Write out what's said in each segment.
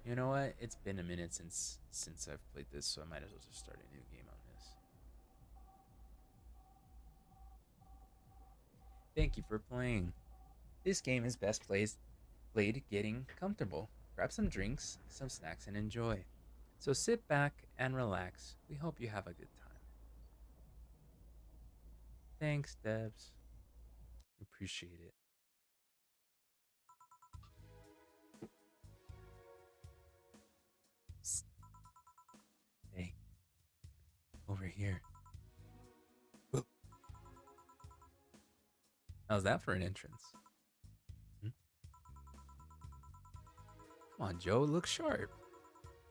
You know what? It's been a minute since I've played this, so I might as well just start a new game on this. Thank you for playing. This game is best played getting comfortable. Grab some drinks, some snacks, and enjoy. So sit back and relax. We hope you have a good time. Thanks, Debs. Appreciate it. Psst. Hey, over here. Whoop. How's that for an entrance? Hmm? Come on, Joe, look sharp.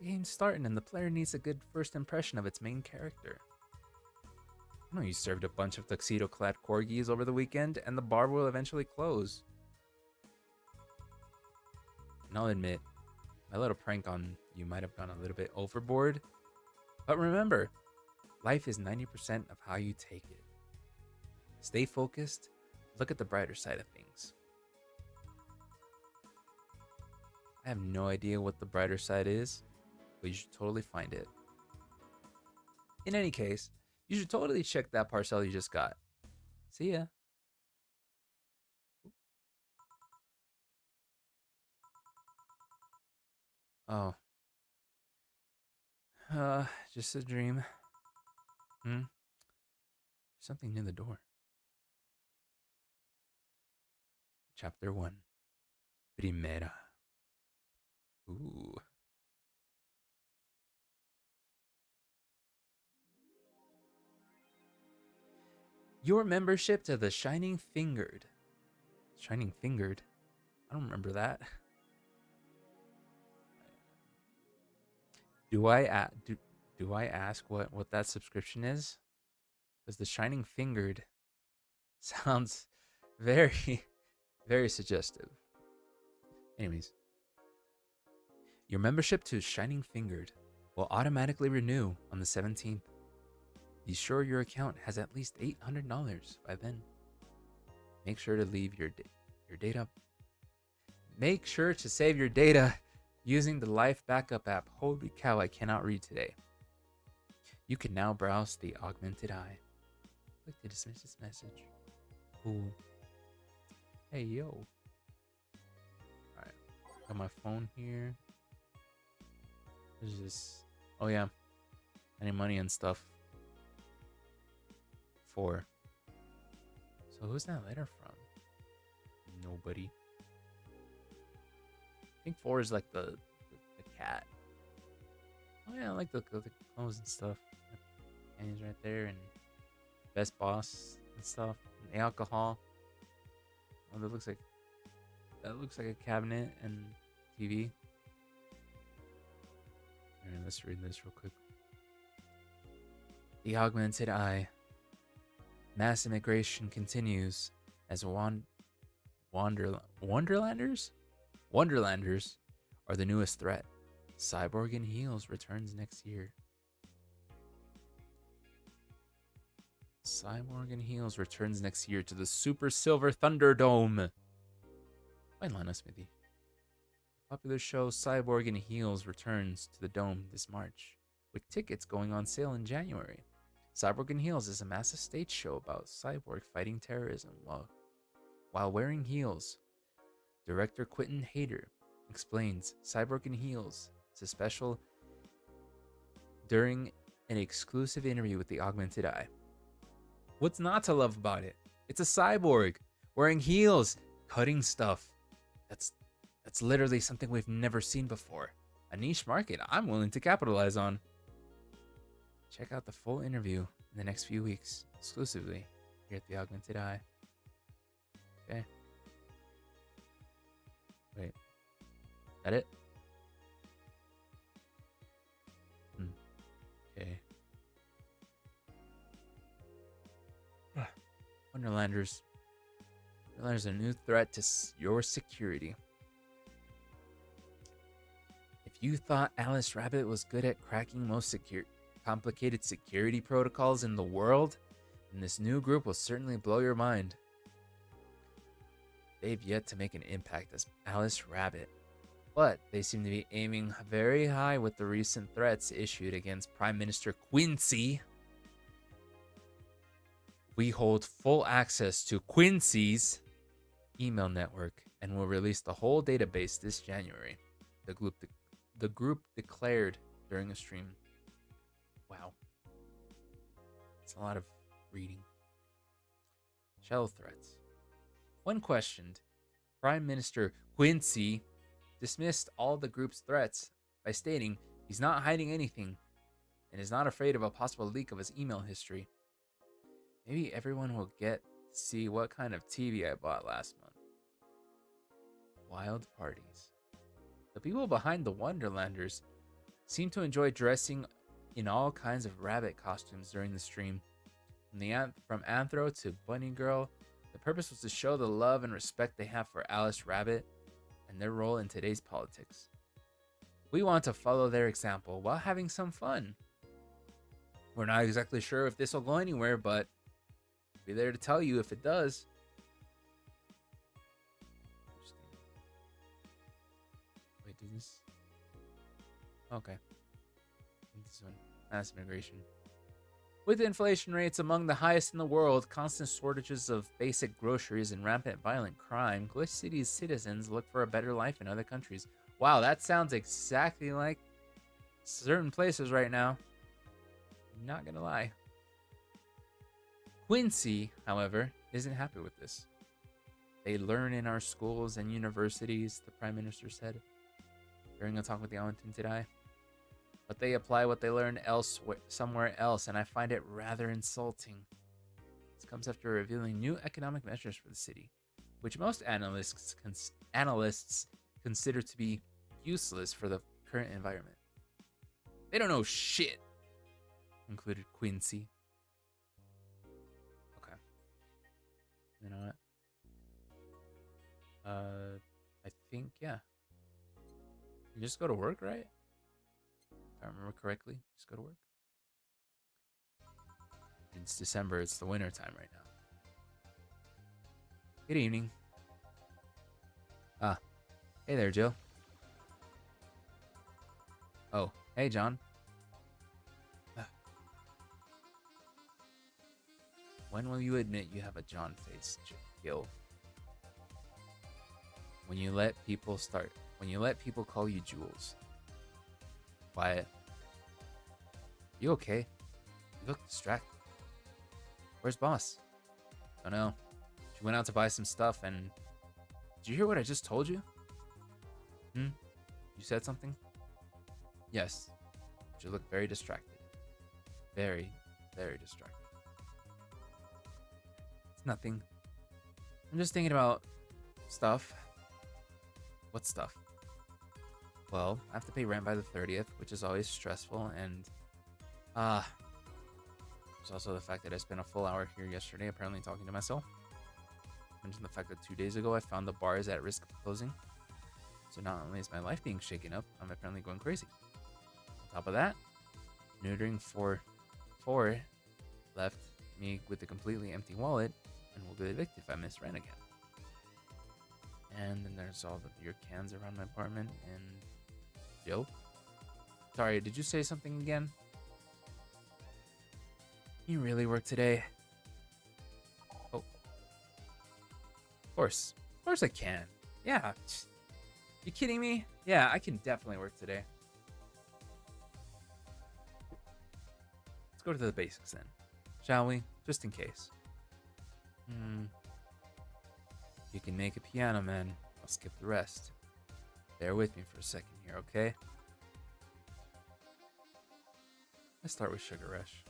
The game's starting and the player needs a good first impression of its main character. I know you served a bunch of tuxedo clad corgis over the weekend, and the bar will eventually close. And I'll admit, my little prank on you might have gone a little bit overboard. But remember, life is 90% of how you take it. Stay focused, look at the brighter side of things. I have no idea what the brighter side is, but you should totally find it. In any case, you should totally check that parcel you just got. See ya. Oh, just a dream. Hmm? Something near the door. Chapter 1. Primera. Ooh. Your membership to the Shining Fingered. Shining Fingered? I don't remember that. Do I ask what that subscription is? Because the Shining Fingered sounds very very suggestive. Anyways, your membership to Shining Fingered will automatically renew on the 17th. Be sure your account has at least $800 by then. Make sure to leave your data. Make sure to save your data using the Life Backup app. Holy cow, I cannot read today. You can now browse the augmented eye. Click to dismiss this message. Ooh. Hey, yo. Alright. Got my phone here. There's this. Oh, yeah. Any money and stuff. 4. So who's that letter from? Nobody. I think 4 is like the cat. Oh yeah, I like the clothes and stuff. And he's right there, and best boss and stuff. And the alcohol. Oh, that looks like a cabinet and TV. Alright, let's read this real quick. The augmented eye. Mass immigration continues as Wonderlanders? Wonderlanders are the newest threat. Cyborg in Heels returns next year. Cyborg in Heels returns next year to the Super Silver Thunderdome. Fine Lana Smithy. Popular show Cyborg in Heels returns to the Dome this March, with tickets going on sale in January. Cyborg in Heels is a massive stage show about Cyborg fighting terrorism while wearing heels. Director Quentin Hayter explains Cyborg in Heels is a special during an exclusive interview with the Augmented Eye. What's not to love about it? It's a cyborg wearing heels, cutting stuff. That's literally something we've never seen before. A niche market I'm willing to capitalize on. Check out the full interview in the next few weeks, exclusively here at the Augmented Eye. Okay. Wait. That it? Okay. Wonderlanders. Wonderlanders are a new threat to your security. If you thought Alice Rabbit was good at cracking most complicated security protocols in the world, then this new group will certainly blow your mind. They've yet to make an impact as Alice Rabbit. But they seem to be aiming very high with the recent threats issued against Prime Minister Quincy. We hold full access to Quincy's email network and will release the whole database this January, the group declared during a stream. Wow. It's a lot of reading. Shell threats. When questioned, Prime Minister Quincy dismissed all the group's threats by stating he's not hiding anything and is not afraid of a possible leak of his email history. Maybe everyone will get to see what kind of TV I bought last month. Wild parties. The people behind the Wonderlanders seem to enjoy dressing in all kinds of rabbit costumes during the stream. From Anthro to Bunny Girl, the purpose was to show the love and respect they have for Alice Rabbit and their role in today's politics. We want to follow their example while having some fun. We're not exactly sure if this will go anywhere, but we'll be there to tell you if it does. Wait, did this? Okay. This one. Mass immigration. With inflation rates among the highest in the world, constant shortages of basic groceries, and rampant violent crime, Glitch City's citizens look for a better life in other countries. Wow, that sounds exactly like certain places right now. Not gonna lie. Quincy, however, isn't happy with this. They learn in our schools and universities, the Prime Minister said during a talk with the Allenton today. But they apply what they learn somewhere else, and I find it rather insulting. This comes after revealing new economic measures for the city, which most analysts consider to be useless for the current environment. They don't know shit, included Quincy. Okay. You know what? I think, yeah. You just go to work, right? If I remember correctly, just go to work. It's December, it's the winter time right now. Good evening. Hey there, Jill. Oh, hey, John. When will you admit you have a John face, Jill? When you let people call you Jules. Quiet. You okay? You look distracted. Where's boss? Don't know. She went out to buy some stuff and... Did you hear what I just told you? You said something? Yes. You look very distracted. Very, very distracted. It's nothing. I'm just thinking about stuff. What stuff? Well, I have to pay rent by the 30th, which is always stressful, and there's also the fact that I spent a full hour here yesterday apparently talking to myself. I mentioned the fact that 2 days ago I found the bar is at risk of closing. So not only is my life being shaken up, I'm apparently going crazy. On top of that, neutering for 4 left me with a completely empty wallet and will get evicted if I miss rent again. And then there's all the beer cans around my apartment and... Yo? Sorry, did you say something again? You really work today? Oh. Of course. Of course I can. Yeah. You kidding me? Yeah, I can definitely work today. Let's go to the basics then. Shall we? Just in case. You can make a piano man. I'll skip the rest. Bear with me for a second here, okay? Let's start with Sugar Rush.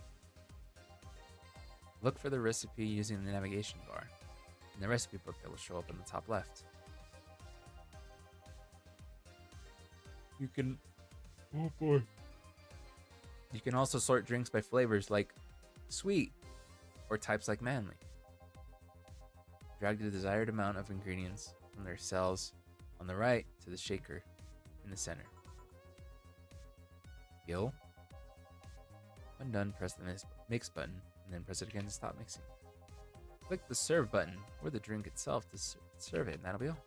Look for the recipe using the navigation bar in the recipe book that will show up in the top left. You can... Oh boy. You can also sort drinks by flavors like sweet or types like manly. Drag the desired amount of ingredients from their cells on the right to the shaker in the center. Yo. When done, press the mix button and then press it again to stop mixing. Click the serve button or the drink itself to serve it, and that'll be all.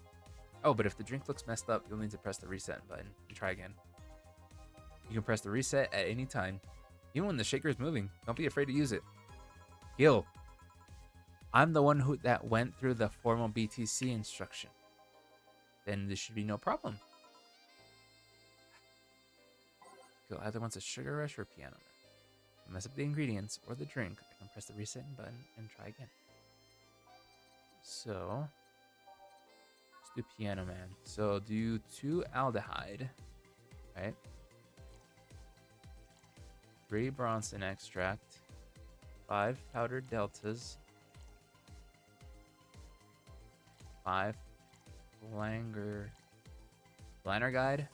Oh, but if the drink looks messed up, you'll need to press the reset button and try again. You can press the reset at any time, even when the shaker is moving. Don't be afraid to use it. Gil, I'm the one that went through the formal BTC instruction. Then this should be no problem. Gil either wants a sugar rush or a piano man. If I mess up the ingredients or the drink, I can press the reset button and try again. So, let's do piano man. So do 2 aldehyde, right? 3 Bronson extract, 5 powdered deltas, 5 Langer guide,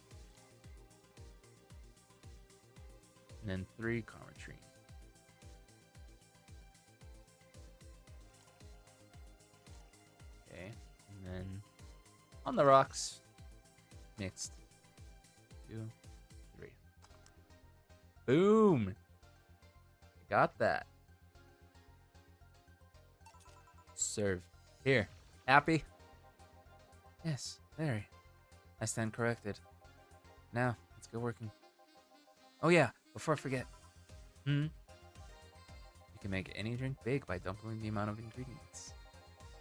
and then 3 Carmetrine. Okay, and then on the rocks, mixed. 2, 3. Boom! Got that. Serve. Here. Happy? Yes, very. I stand corrected. Now, let's get working. Oh yeah, before I forget. You can make any drink big by doubling the amount of ingredients.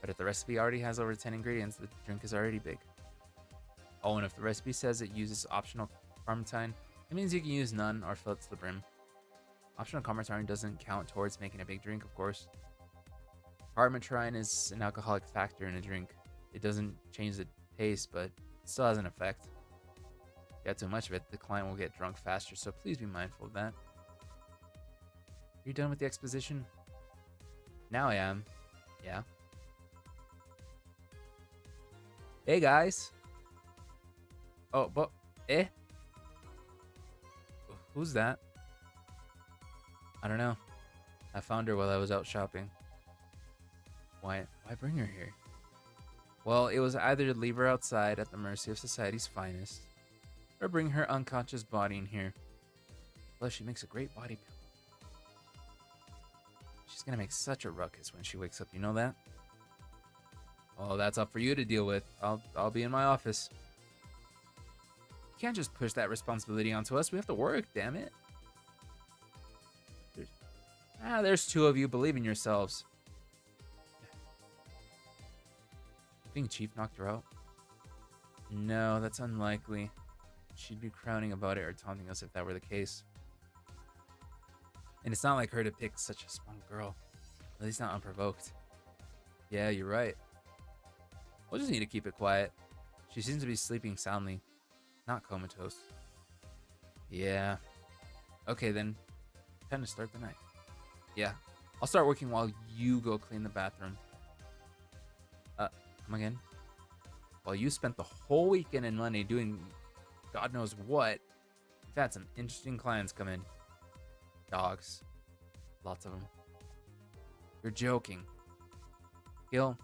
But if the recipe already has over 10 ingredients, the drink is already big. Oh, and if the recipe says it uses optional Carmetrine, it means you can use none or fill it to the brim. Optional Carmetrine doesn't count towards making a big drink, of course. Carmetrine is an alcoholic factor in a drink. It doesn't change the taste, but it still has an effect. If you add too much of it, the client will get drunk faster, so please be mindful of that. You done with the exposition? Now I am. Yeah. Hey guys. Oh, but who's that? I don't know. I found her while I was out shopping. Why bring her here? Well, it was either to leave her outside at the mercy of society's finest, or bring her unconscious body in here. Plus, she makes a great body pillow. She's gonna make such a ruckus when she wakes up, you know that? Oh, that's up for you to deal with. I'll be in my office. You can't just push that responsibility onto us. We have to work, damn it. There's 2 of you. Believe in yourselves. You think Chief knocked her out? No, that's unlikely. She'd be crowning about it or taunting us if that were the case. And it's not like her to pick such a small girl. At least not unprovoked. Yeah, you're right. We'll just need to keep it quiet. She seems to be sleeping soundly. Not comatose. Yeah. Okay then. Time to start the night. Yeah. I'll start working while you go clean the bathroom. Come again? While you spent the whole weekend in Monday doing God knows what, we've had some interesting clients come in. Dogs. Lots of them. You're joking. Gil,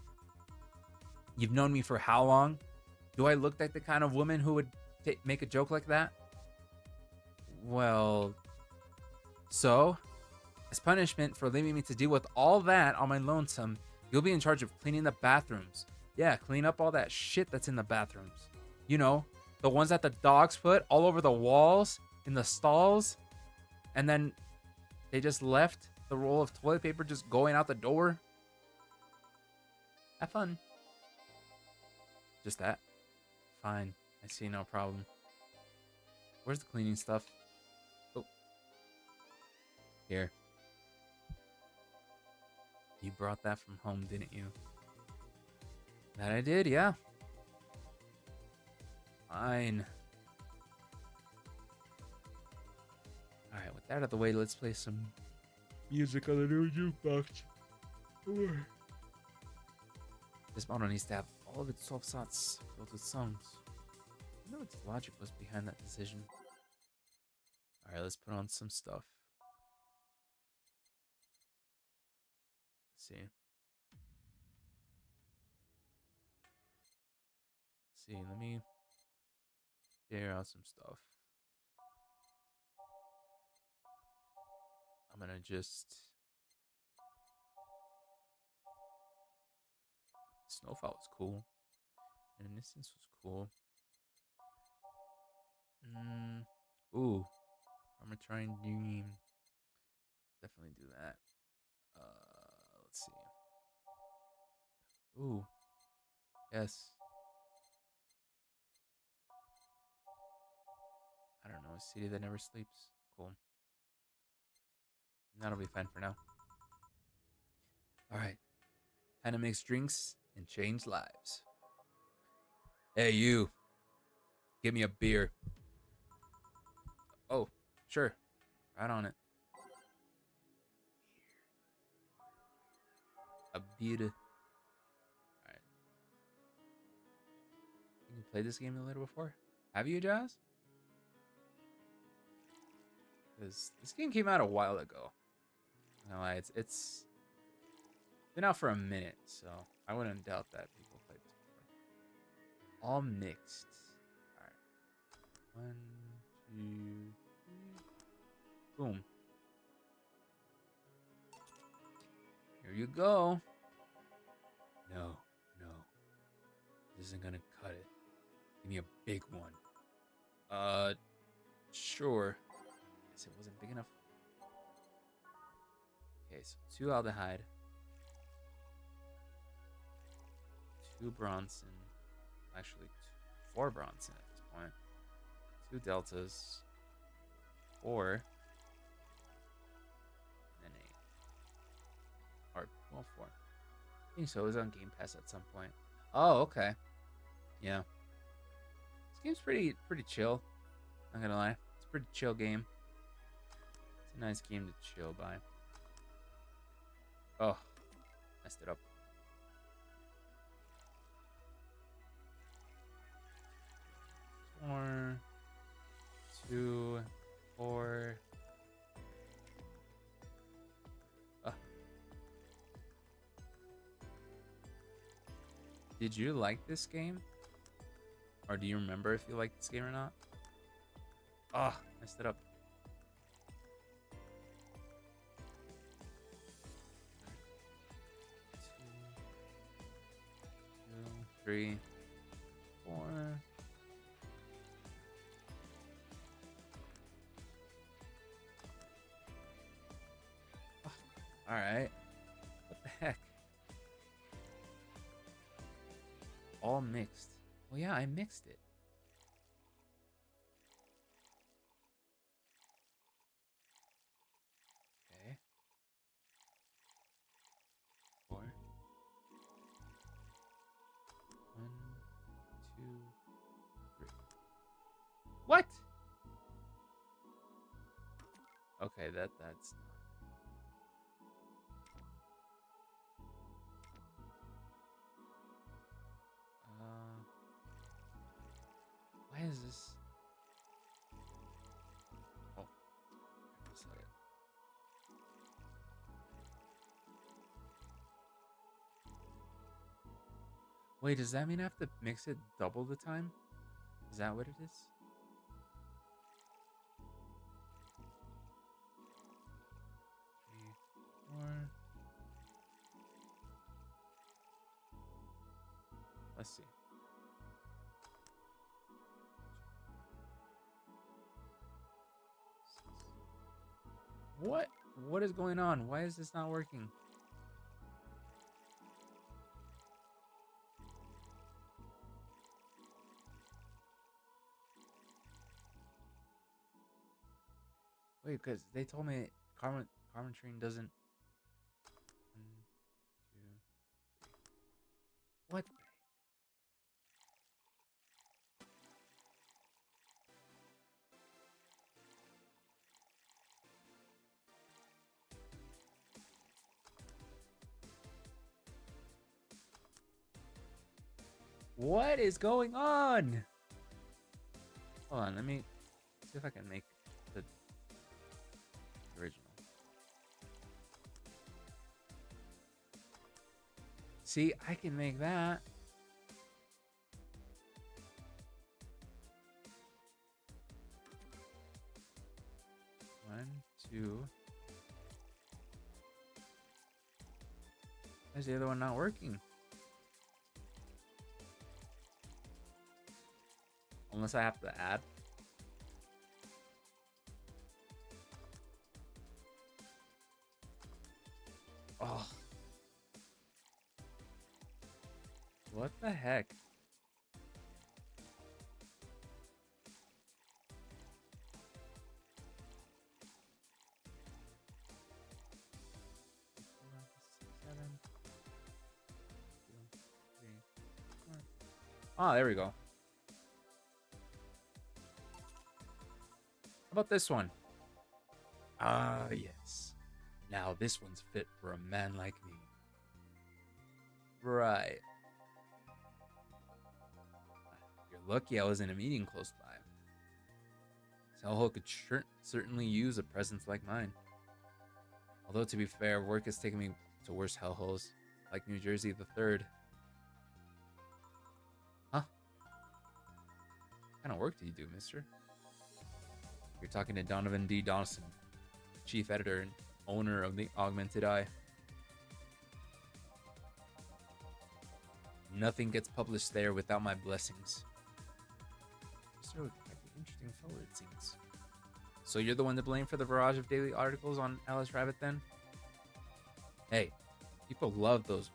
you've known me for how long? Do I look like the kind of woman who would make a joke like that? Well, so, as punishment for leaving me to deal with all that on my lonesome, you'll be in charge of cleaning the bathrooms. Yeah, clean up all that shit that's in the bathrooms. You know, the ones that the dogs put all over the walls, in the stalls, and then they just left the roll of toilet paper just going out the door. Have fun. Just that? Fine. I see no problem. Where's the cleaning stuff? Oh. Here. You brought that from home, didn't you? That I did, yeah. Fine. Alright, with that out of the way, let's play some music on the new jukebox. This model needs to have all of its 12 slots filled with songs. I know what the logic was behind that decision. Alright, let's put on some stuff. Let's see. Let me figure out some stuff. I'm gonna just... Snowfall is cool. And Innocence was cool. Ooh, Karma Trying Dream. Definitely do that. Let's see. Ooh, yes. I don't know, a city that never sleeps. Cool. That'll be fine for now. All right, time to mix drinks and change lives. Hey, you. Give me a beer. Oh, sure. Right on it. A beer. All right. You played this game a little before? Have you, Jazz? Because this game came out a while ago. No, it's been out for a minute, so I wouldn't doubt that people played this before. All mixed. All right. 1, 2, 3. Boom. Here you go. No, no. This isn't gonna cut it. Give me a big one. Sure. Guess it wasn't big enough. Okay, so 2 aldehyde. 2 Bronson. Actually, 4 Bronson at this point. 2 deltas. 4. And then 8. Or, well, 4. I think so. It was on Game Pass at some point. Oh, okay. Yeah. This game's pretty chill. Not gonna lie. It's a pretty chill game. It's a nice game to chill by. Oh, messed it up. 4, 2, 4. Did you like this game? Or do you remember if you liked this game or not? Oh, messed it up. 2, 3, 4. Oh, all right. What the heck? All mixed. Well, yeah, I mixed it. Okay. 4. 1, 2, 3. What? Okay, that's not. Why is this? Oh, I reset it. Wait, does that mean I have to mix it double the time? Is that what it is? 3, 4. Let's see. What? What is going on? Why is this not working? Wait, because they told me Carmen Train doesn't. 1, 2, 3. What? What is going on? Hold on, let me see if I can make the original. See, I can make that. One, two. Why is the other one not working? Unless I have to add. Oh. What the heck? Oh, there we go. How about this one? Ah, yes. Now this one's fit for a man like me. Right. You're lucky I was in a meeting close by. Hellhole could certainly use a presence like mine. Although, to be fair, work has taken me to worse hellholes, like New Jersey the 3rd. Huh? What kind of work do you do, mister? You're talking to Donovan D. Dawson, chief editor and owner of the Augmented Eye. Nothing gets published there without my blessings. So, quite the interesting fellow, it seems. So you're the one to blame for the barrage of daily articles on Alice Rabbit, then? Hey, people love those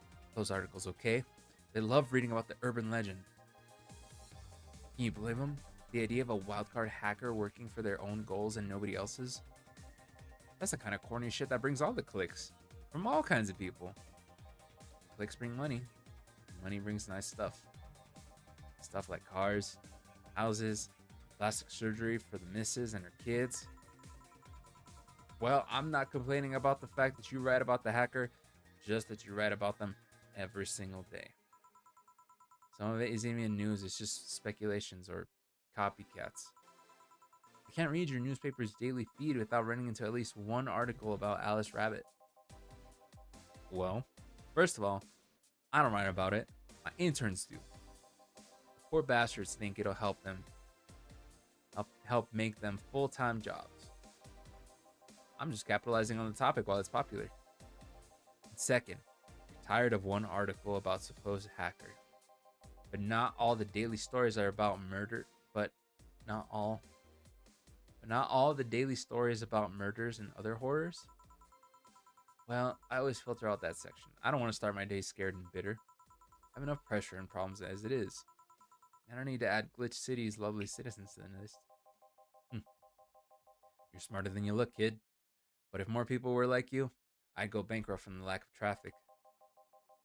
articles, okay? They love reading about the urban legend. Can you blame them? The idea of a wildcard hacker working for their own goals and nobody else's? That's the kind of corny shit that brings all the clicks. From all kinds of people. Clicks bring money. Money brings nice stuff. Stuff like cars, houses, plastic surgery for the missus and her kids. Well, I'm not complaining about the fact that you write about the hacker, just that you write about them every single day. Some of it isn't even news, it's just speculations or copycats. I can't read your newspaper's daily feed without running into at least one article about Alice Rabbit. Well, first of all, I don't write about it. My interns do. The poor bastards think it'll help make them full-time jobs. I'm just capitalizing on the topic while it's popular. And second, you're tired of one article about supposed hacker. But not all the daily stories are about murder, not all the daily stories about murders and other horrors. Well, I always filter out that section. I don't want to start my day scared and bitter. I have enough pressure and problems as it is. I don't need to add Glitch City's lovely citizens to the list. You're smarter than you look, kid. But if more people were like you, I'd go bankrupt from the lack of traffic.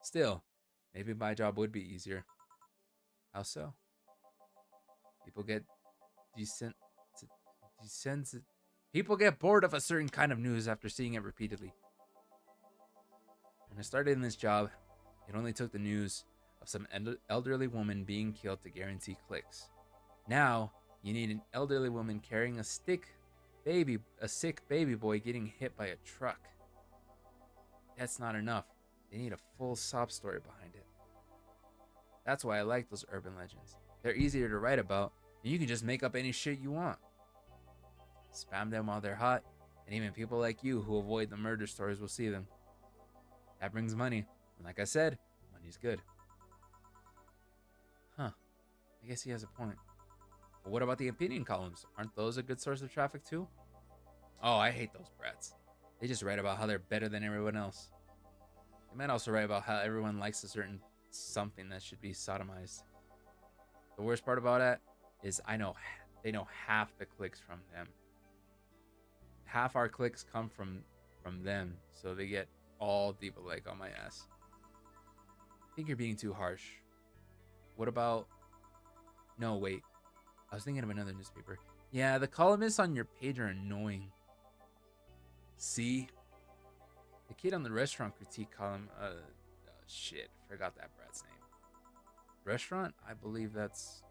Still, maybe my job would be easier. How so? People get People get bored of a certain kind of news after seeing it repeatedly. When I started in this job, it only took the news of some elderly woman being killed to guarantee clicks. Now, you need an elderly woman carrying a sick baby boy getting hit by a truck. That's not enough. They need a full sob story behind it. That's why I like those urban legends. They're easier to write about, and you can just make up any shit you want. Spam them while they're hot, and even people like you who avoid the murder stories will see them. That brings money, and like I said, money's good. Huh, I guess he has a point. But what about the opinion columns? Aren't those a good source of traffic too? Oh, I hate those brats. They just write about how they're better than everyone else. They might also write about how everyone likes a certain something that should be sodomized. The worst part about it is they know half the clicks from them. Half our clicks come from them, so they get all the leg on my ass. I think you're being too harsh. What about... No, wait. I was thinking of another newspaper. Yeah, the columnists on your page are annoying. See? The kid on the restaurant critique column, shit, forgot that brat's name. Restaurant? I believe that's...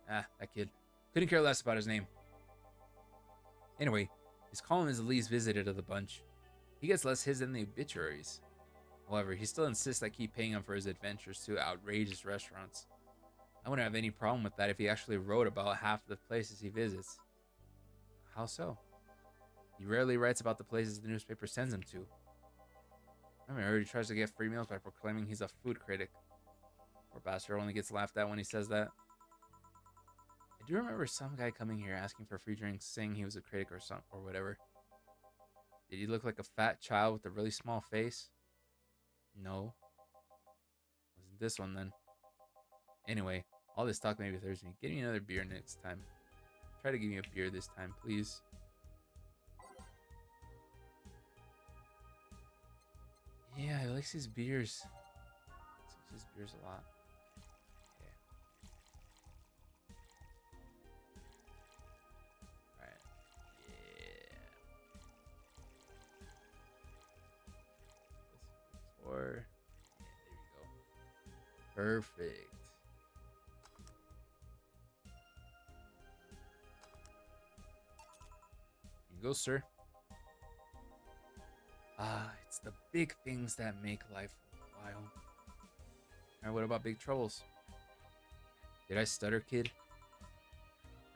that kid. Couldn't care less about his name. Anyway, his column is the least visited of the bunch. He gets less hits than the obituaries. However, he still insists I keep paying him for his adventures to outrageous restaurants. I wouldn't have any problem with that if he actually wrote about half the places he visits. How so? He rarely writes about the places the newspaper sends him to. I heard he tries to get free meals by proclaiming he's a food critic. Poor bastard only gets laughed at when he says that. I do remember some guy coming here asking for free drinks, saying he was a critic or some or whatever. Did he look like a fat child with a really small face? No, wasn't this one then. Anyway, all this talk maybe throws me. Get me another beer next time. Try to give me a beer this time, please. Yeah, he likes his beers. He likes his beers a lot. Okay. Alright. Yeah. Four. Yeah, there you go. Perfect. Here you go, sir. Ah, it's the big things that make life worthwhile. Alright, what about big troubles? Did I stutter, kid?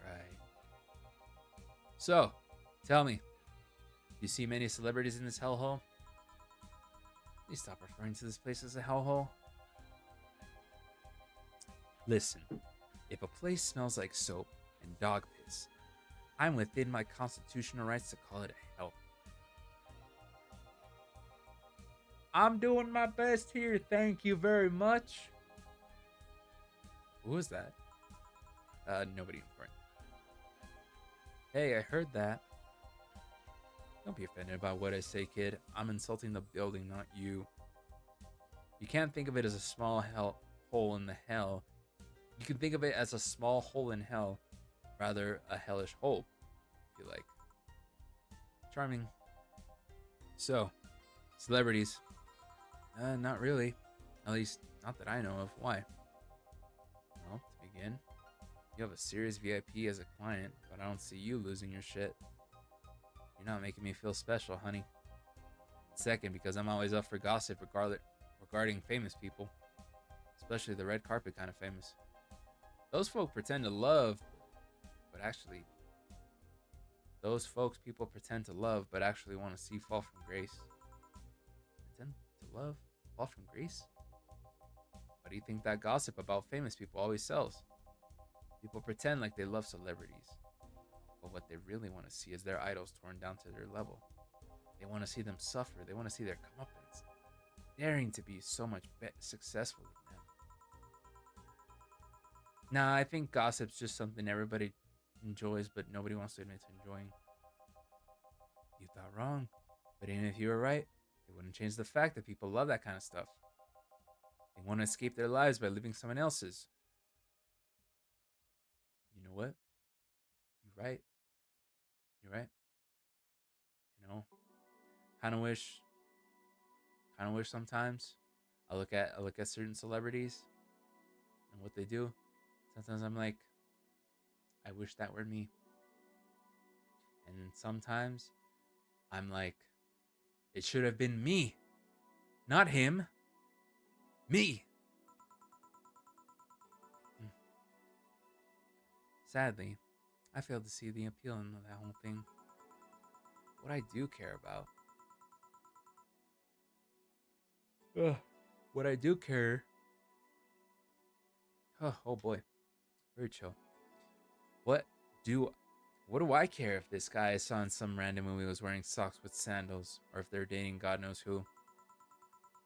Right. So, tell me, do you see many celebrities in this hellhole? Please stop referring to this place as a hellhole. Listen, if a place smells like soap and dog piss, I'm within my constitutional rights to call it a hell. I'm doing my best here, thank you very much. Who was that? Nobody important. Hey, I heard that. Don't be offended about what I say, kid. I'm insulting the building, not you. You can't think of it as a small hole in the hell. You can think of it as a small hole in hell, rather a hellish hole, if you like. Charming. So, celebrities. Not really. At least, not that I know of. Why? Well, to begin, you have a serious VIP as a client, but I don't see you losing your shit. You're not making me feel special, honey. Second, because I'm always up for gossip regarding famous people, especially the red carpet kind of famous. Those folk pretend to love, but actually, those folks people pretend to love, but actually want to see fall from grace. Pretend to love, fall from grace? Why do you think that gossip about famous people always sells? People pretend like they love celebrities, but what they really want to see is their idols torn down to their level. They want to see them suffer. They want to see their comeuppance, daring to be so much successful than them. Nah, I think gossip's just something everybody enjoys, but nobody wants to admit to enjoying. You thought wrong, but even if you were right, it wouldn't change the fact that people love that kind of stuff. They want to escape their lives by living someone else's. You know what? You're right. You're right. You know, kind of wish, sometimes. I look at certain celebrities and what they do. Sometimes I'm like, I wish that were me. And then sometimes I'm like, it should have been me, not him. Me. Sadly, I failed to see the appeal in that whole thing. What I do care about. What I do care. Oh boy, very chill. What do what do I care if this guy I saw in some random movie was wearing socks with sandals, or if they're dating God knows who?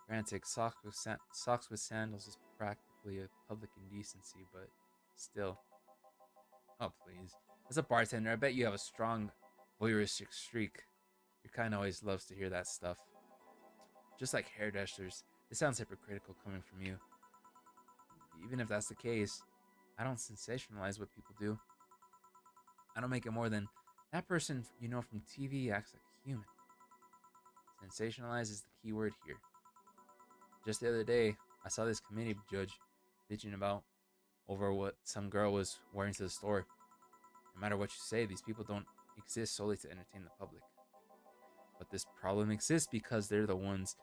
Granted, socks with sandals is practically a public indecency, but still. Oh please, as a bartender, I bet you have a strong voyeuristic streak. Your kind always loves to hear that stuff. Just like hairdressers, it sounds hypocritical coming from you. Even if that's the case, I don't sensationalize what people do. I don't make it more than that person you know from TV acts like a human. Sensationalize is the key word here. Just the other day, I saw this committee judge bitching about over what some girl was wearing to the store. No matter what you say, these people don't exist solely to entertain the public. But this problem exists because they're the ones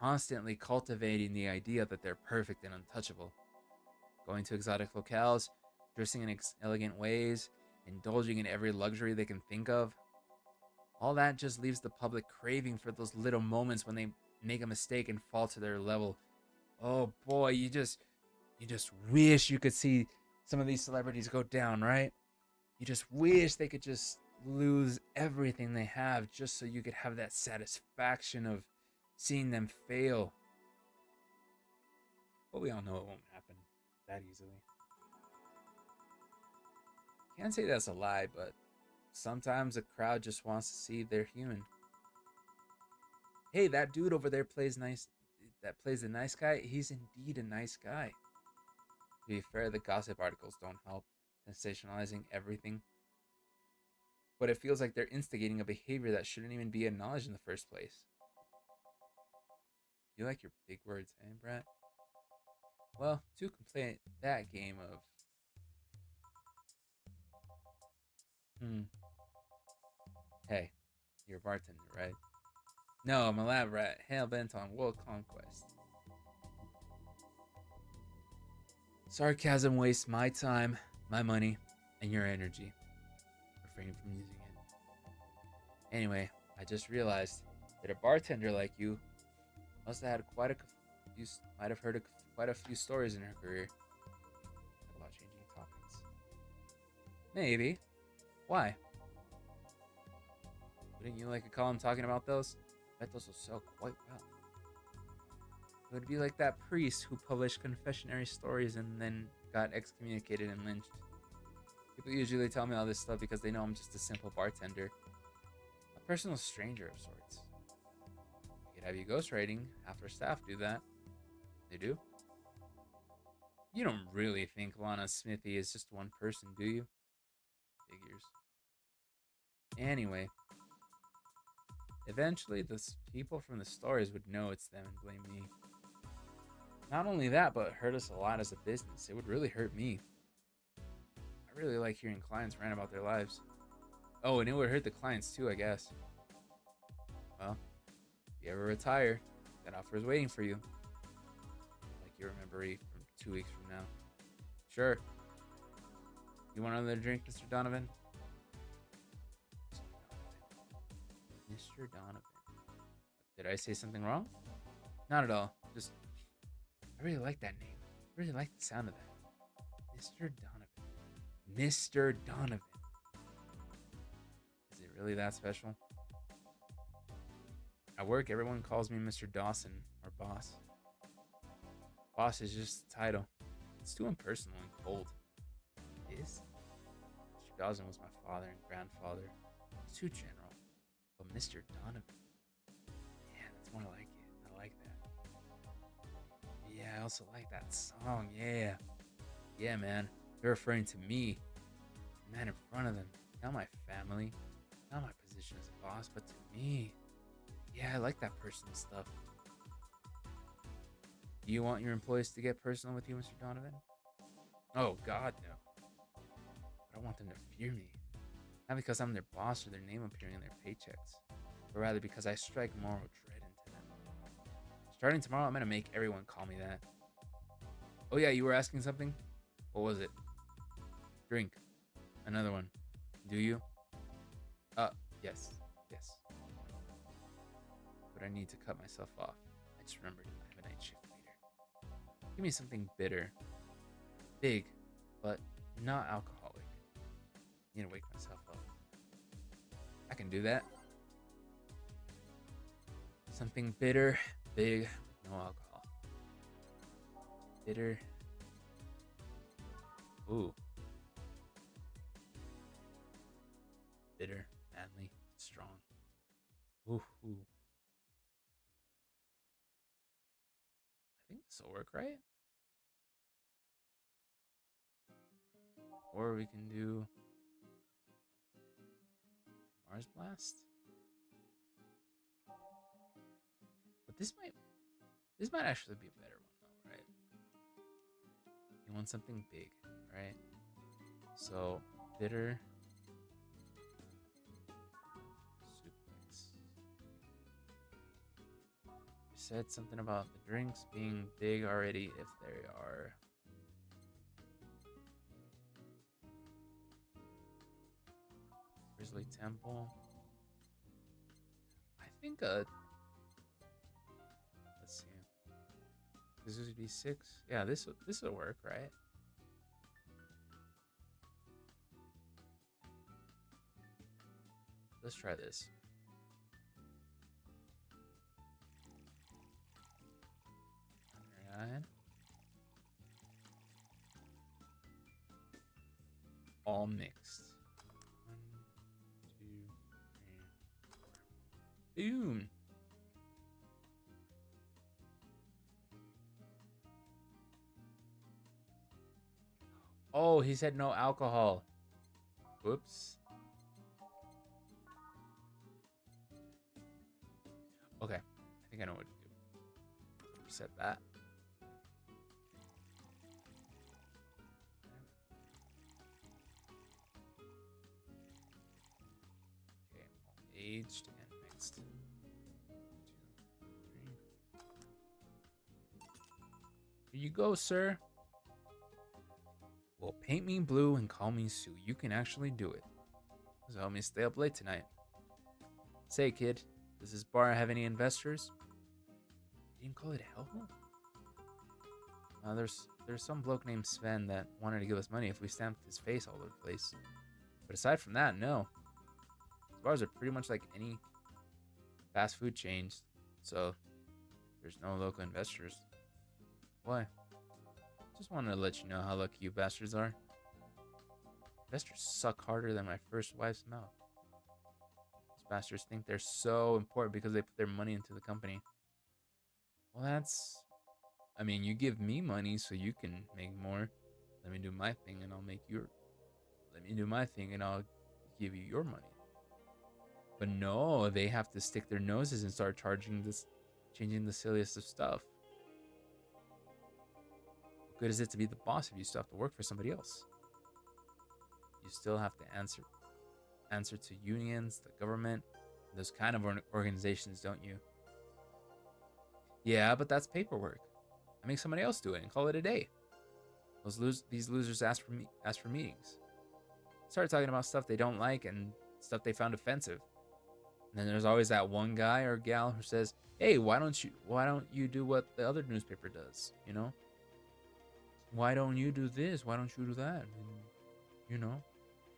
constantly cultivating the idea that they're perfect and untouchable. Going to exotic locales, dressing in elegant ways, indulging in every luxury they can think of. All that just leaves the public craving for those little moments when they make a mistake and fall to their level. Oh boy, you just wish you could see some of these celebrities go down, right? You just wish they could just lose everything they have just so you could have that satisfaction of seeing them fail. But we all know it won't happen that easily. Can't say that's a lie, but sometimes a crowd just wants to see they're human. Hey, that dude over there plays nice. That plays the nice guy. He's indeed a nice guy. To be fair, the gossip articles don't help, sensationalizing everything. But it feels like they're instigating a behavior that shouldn't even be acknowledged in the first place. You like your big words, eh, Brett? Well, two can play that game of, hey, you're a bartender, right? No, I'm a lab rat, hell bent on world conquest. Sarcasm wastes my time, my money, and your energy. Refrain from using it. Anyway, I just realized that a bartender like you must have had might have heard quite a few stories in her career. Talk about changing topics. Maybe. Why? Wouldn't you like a column talking about those? I bet those will sell quite well. It would be like that priest who published confessionary stories and then got excommunicated and lynched. People usually tell me all this stuff because they know I'm just a simple bartender, a personal stranger of sorts. I could have you ghostwriting. Half our staff do that. They do? You don't really think Lana Smithy is just one person, do you? Figures. Anyway, eventually the people from the stories would know it's them and blame me. Not only that, but hurt us a lot as a business. It would really hurt me. I really like hearing clients rant about their lives. Oh, and it would hurt the clients too, I guess. Well, if you ever retire, that offer is waiting for you. Like you remember from 2 weeks from now. Sure. You want another drink, Mr. Donovan? Mr. Donovan. Did I say something wrong? Not at all. Just, I really like that name. I really like the sound of that. Mr. Donovan. Mr. Donovan. Is it really that special? At work, everyone calls me Mr. Dawson, or boss. Boss is just a title. It's too impersonal and cold. It is? Mr. Dawson was my father and grandfather. It's too general. But Mr. Donovan, yeah, that's more like it. I like that. Yeah, I also like that song. Yeah. Yeah, man. They're referring to me. The man in front of them. Not my family. Not my position as a boss, but to me. Yeah, I like that personal stuff. Do you want your employees to get personal with you, Mr. Donovan? Oh, God, no. But I want them to fear me. Not because I'm their boss or their name appearing in their paychecks, but rather because I strike moral dread into them. Starting tomorrow, I'm going to make everyone call me that. Oh, yeah, you were asking something? What was it? Drink. Another one. Do you? Yes. Yes. But I need to cut myself off. I just remembered I have a night shift later. Give me something bitter. Big, but not alcoholic. I need to wake myself up. I can do that. Something bitter, big, with no alcohol. Bitter. Ooh. Bitter, manly, strong. Ooh. I think this will work, right? Or we can do Mars Blast. But this might actually be a better one though, right? You want something big, right? So bitter suplex. You said something about the drinks being big already if they are Grizzly Temple. I think let's see. This would be 6. Yeah, this will work, right? Let's try this. All right. All mixed. 1, 2, 3, 4. Boom. Oh, he said no alcohol. Whoops. Okay, I think I know what to do. Reset that. Okay, all aged and mixed. 2, 3. Here you go, sir. Well, paint me blue and call me Sue. You can actually do it. So help me stay up late tonight. Say, kid, does this bar have any investors? You didn't call it hell? There's some bloke named Sven that wanted to give us money if we stamped his face all over the place. But aside from that, no. These bars are pretty much like any fast food chains, so there's no local investors. Why? Just wanted to let you know how lucky you bastards are. Investors suck harder than my first wife's mouth. These bastards think they're so important because they put their money into the company. Well, I mean, you give me money so you can make more. Let me do my thing and I'll make your... Let me do my thing and I'll give you your money. But no, they have to stick their noses and start changing the silliest of stuff. What good is it to be the boss if you still have to work for somebody else? You still have to answer to unions, the government, those kind of organizations, don't you? Yeah, but that's paperwork. I make somebody else do it and call it a day. These losers ask for meetings. Start talking about stuff they don't like and stuff they found offensive. And then there's always that one guy or gal who says, "Hey, why don't you do what the other newspaper does? You know? Why don't you do this? Why don't you do that? And, you know,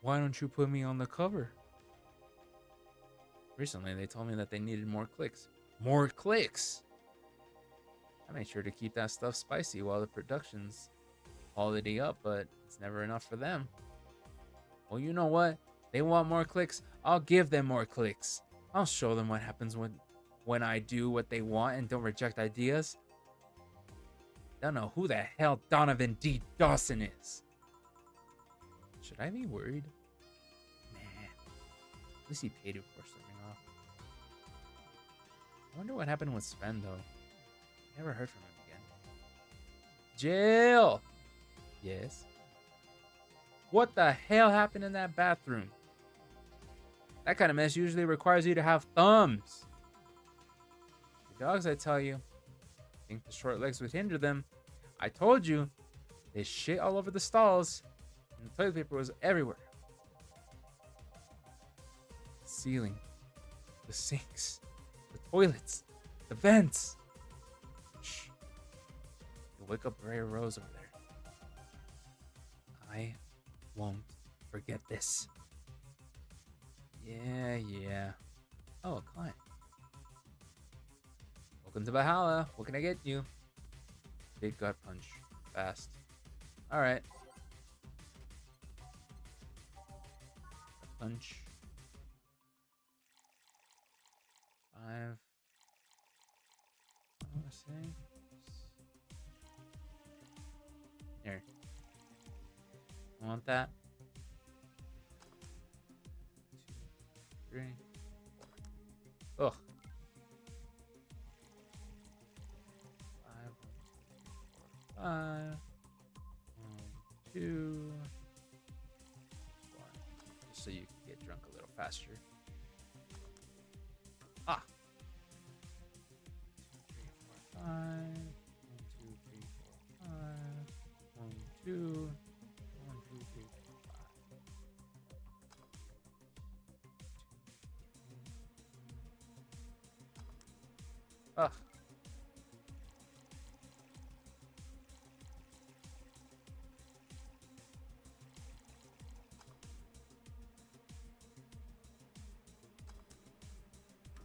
why don't you put me on the cover?" Recently, they told me that they needed more clicks. More clicks! I made sure to keep that stuff spicy while the production's quality up, but it's never enough for them. Well, you know what? They want more clicks. I'll give them more clicks. I'll show them what happens when I do what they want and don't reject ideas. Don't know who the hell Donovan D. Dawson is. Should I be worried? Nah. At least he paid it for something off. I wonder what happened with Sven, though. Never heard from him again. Jill! Yes? What the hell happened in that bathroom? That kind of mess usually requires you to have thumbs. The dogs, I tell you, think the short legs would hinder them. I told you, they shit all over the stalls, and the toilet paper was everywhere. The ceiling, the sinks, the toilets, the vents. Shh. You'll wake up Ray Rose over there. I won't forget this. Yeah. Oh, a client. Welcome to Valhalla. What can I get you? Big gut punch. Fast. Alright. Punch. 5. What was I saying? Here. I want that. 2, 3, 4. Ugh. 5, 1, 2, 1. Just so you can get drunk a little faster. Ah. 2, 3, 4, 5. 1, 2, 3, 4, 5. 1, 2. 1, 2, 3, 4, 5. Ugh.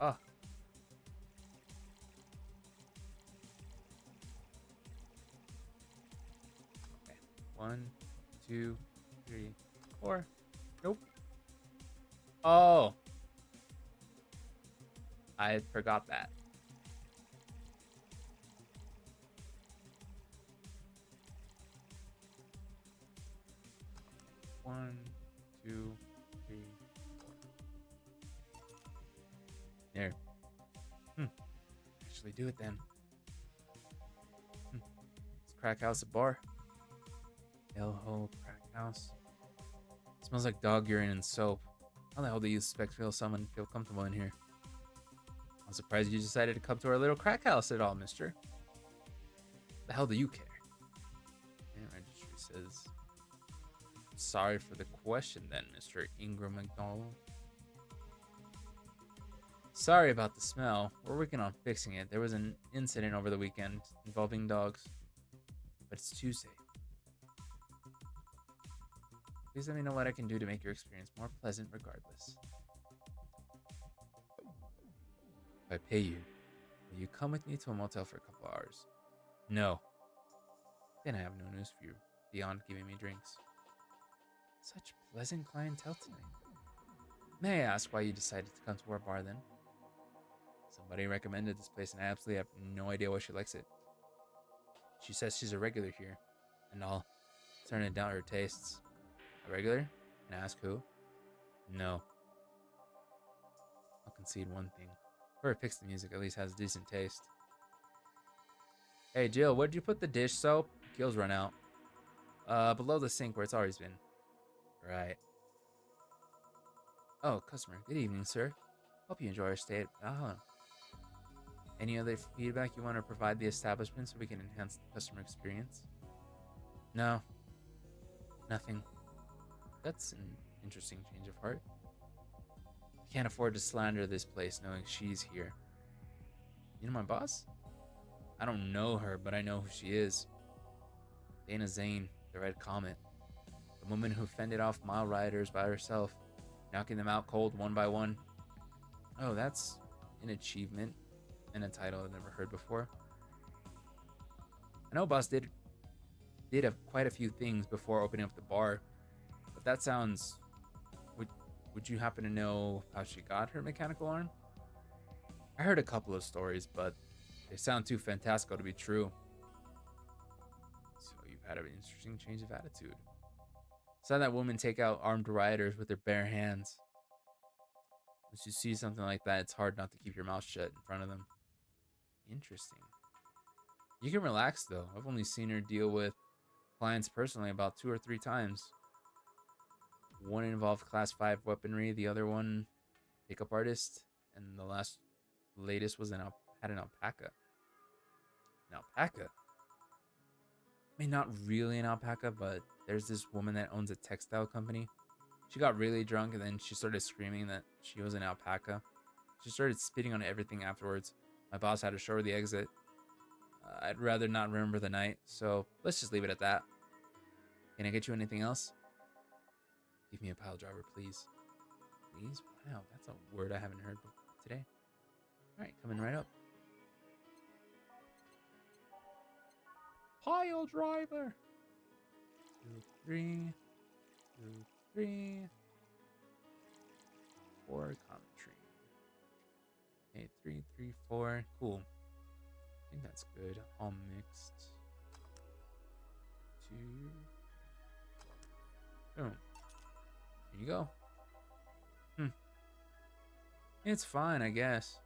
Oh. Okay. 1, 2, 3, 4. Nope. Oh. I forgot that. One, two, three, four. There. Actually do it then. It's Crack House a bar? Hellhole Crack House. Smells like dog urine and soap. How the hell do you expect someone feel comfortable in here? I'm surprised you decided to come to our little crack house at all, mister. The hell do you care? And registry says, sorry for the question then, Mr. Ingram McDonald. Sorry about the smell. We're working on fixing it. There was an incident over the weekend involving dogs. But it's Tuesday. Please let me know what I can do to make your experience more pleasant regardless. If I pay you, will you come with me to a motel for a couple hours? No. Then I have no news for you beyond giving me drinks. Such pleasant clientele tonight. May I ask why you decided to come to our bar then? Somebody recommended this place and I absolutely have no idea why she likes it. She says she's a regular here, and I'll turn it down her tastes. A regular? And ask who? No. I'll concede one thing. Whoever picks the music at least has decent taste. Hey Jill, where'd you put the dish soap? Gil's run out. Below the sink where it's always been. Right. Oh, customer. Good evening, sir. Hope you enjoy our stay at Valhalla. Any other feedback you want to provide the establishment so we can enhance the customer experience? No. Nothing. That's an interesting change of heart. I can't afford to slander this place knowing she's here. You know my boss? I don't know her, but I know who she is. Dana Zane, the Red Comet. The woman who fended off mile riders by herself, knocking them out cold one by one. Oh, that's an achievement and a title I've never heard before. I know boss did quite a few things before opening up the bar, but that sounds... Would you happen to know how she got her mechanical arm? I heard a couple of stories, but they sound too fantastical to be true. So you've had an interesting change of attitude. Saw that woman take out armed rioters with their bare hands. Once you see something like that, it's hard not to keep your mouth shut in front of them. Interesting. You can relax, though. I've only seen her deal with clients personally about 2 or 3 times. One involved class 5 weaponry, the other one pickup artist, and the latest was had an alpaca. An alpaca? I mean, not really an alpaca, but there's this woman that owns a textile company. She got really drunk and then she started screaming that she was an alpaca. She started spitting on everything afterwards. My boss had to show her the exit. I'd rather not remember the night, so let's just leave it at that. Can I get you anything else? Give me a pile driver, please. Please? Wow, that's a word I haven't heard today. Alright, coming right up. Pile driver! 2, 3. 2, 3. 4 commentary. Okay, 3, 3, 4. Cool. I think that's good. All mixed. 2. Boom. Here you go. It's fine, I guess.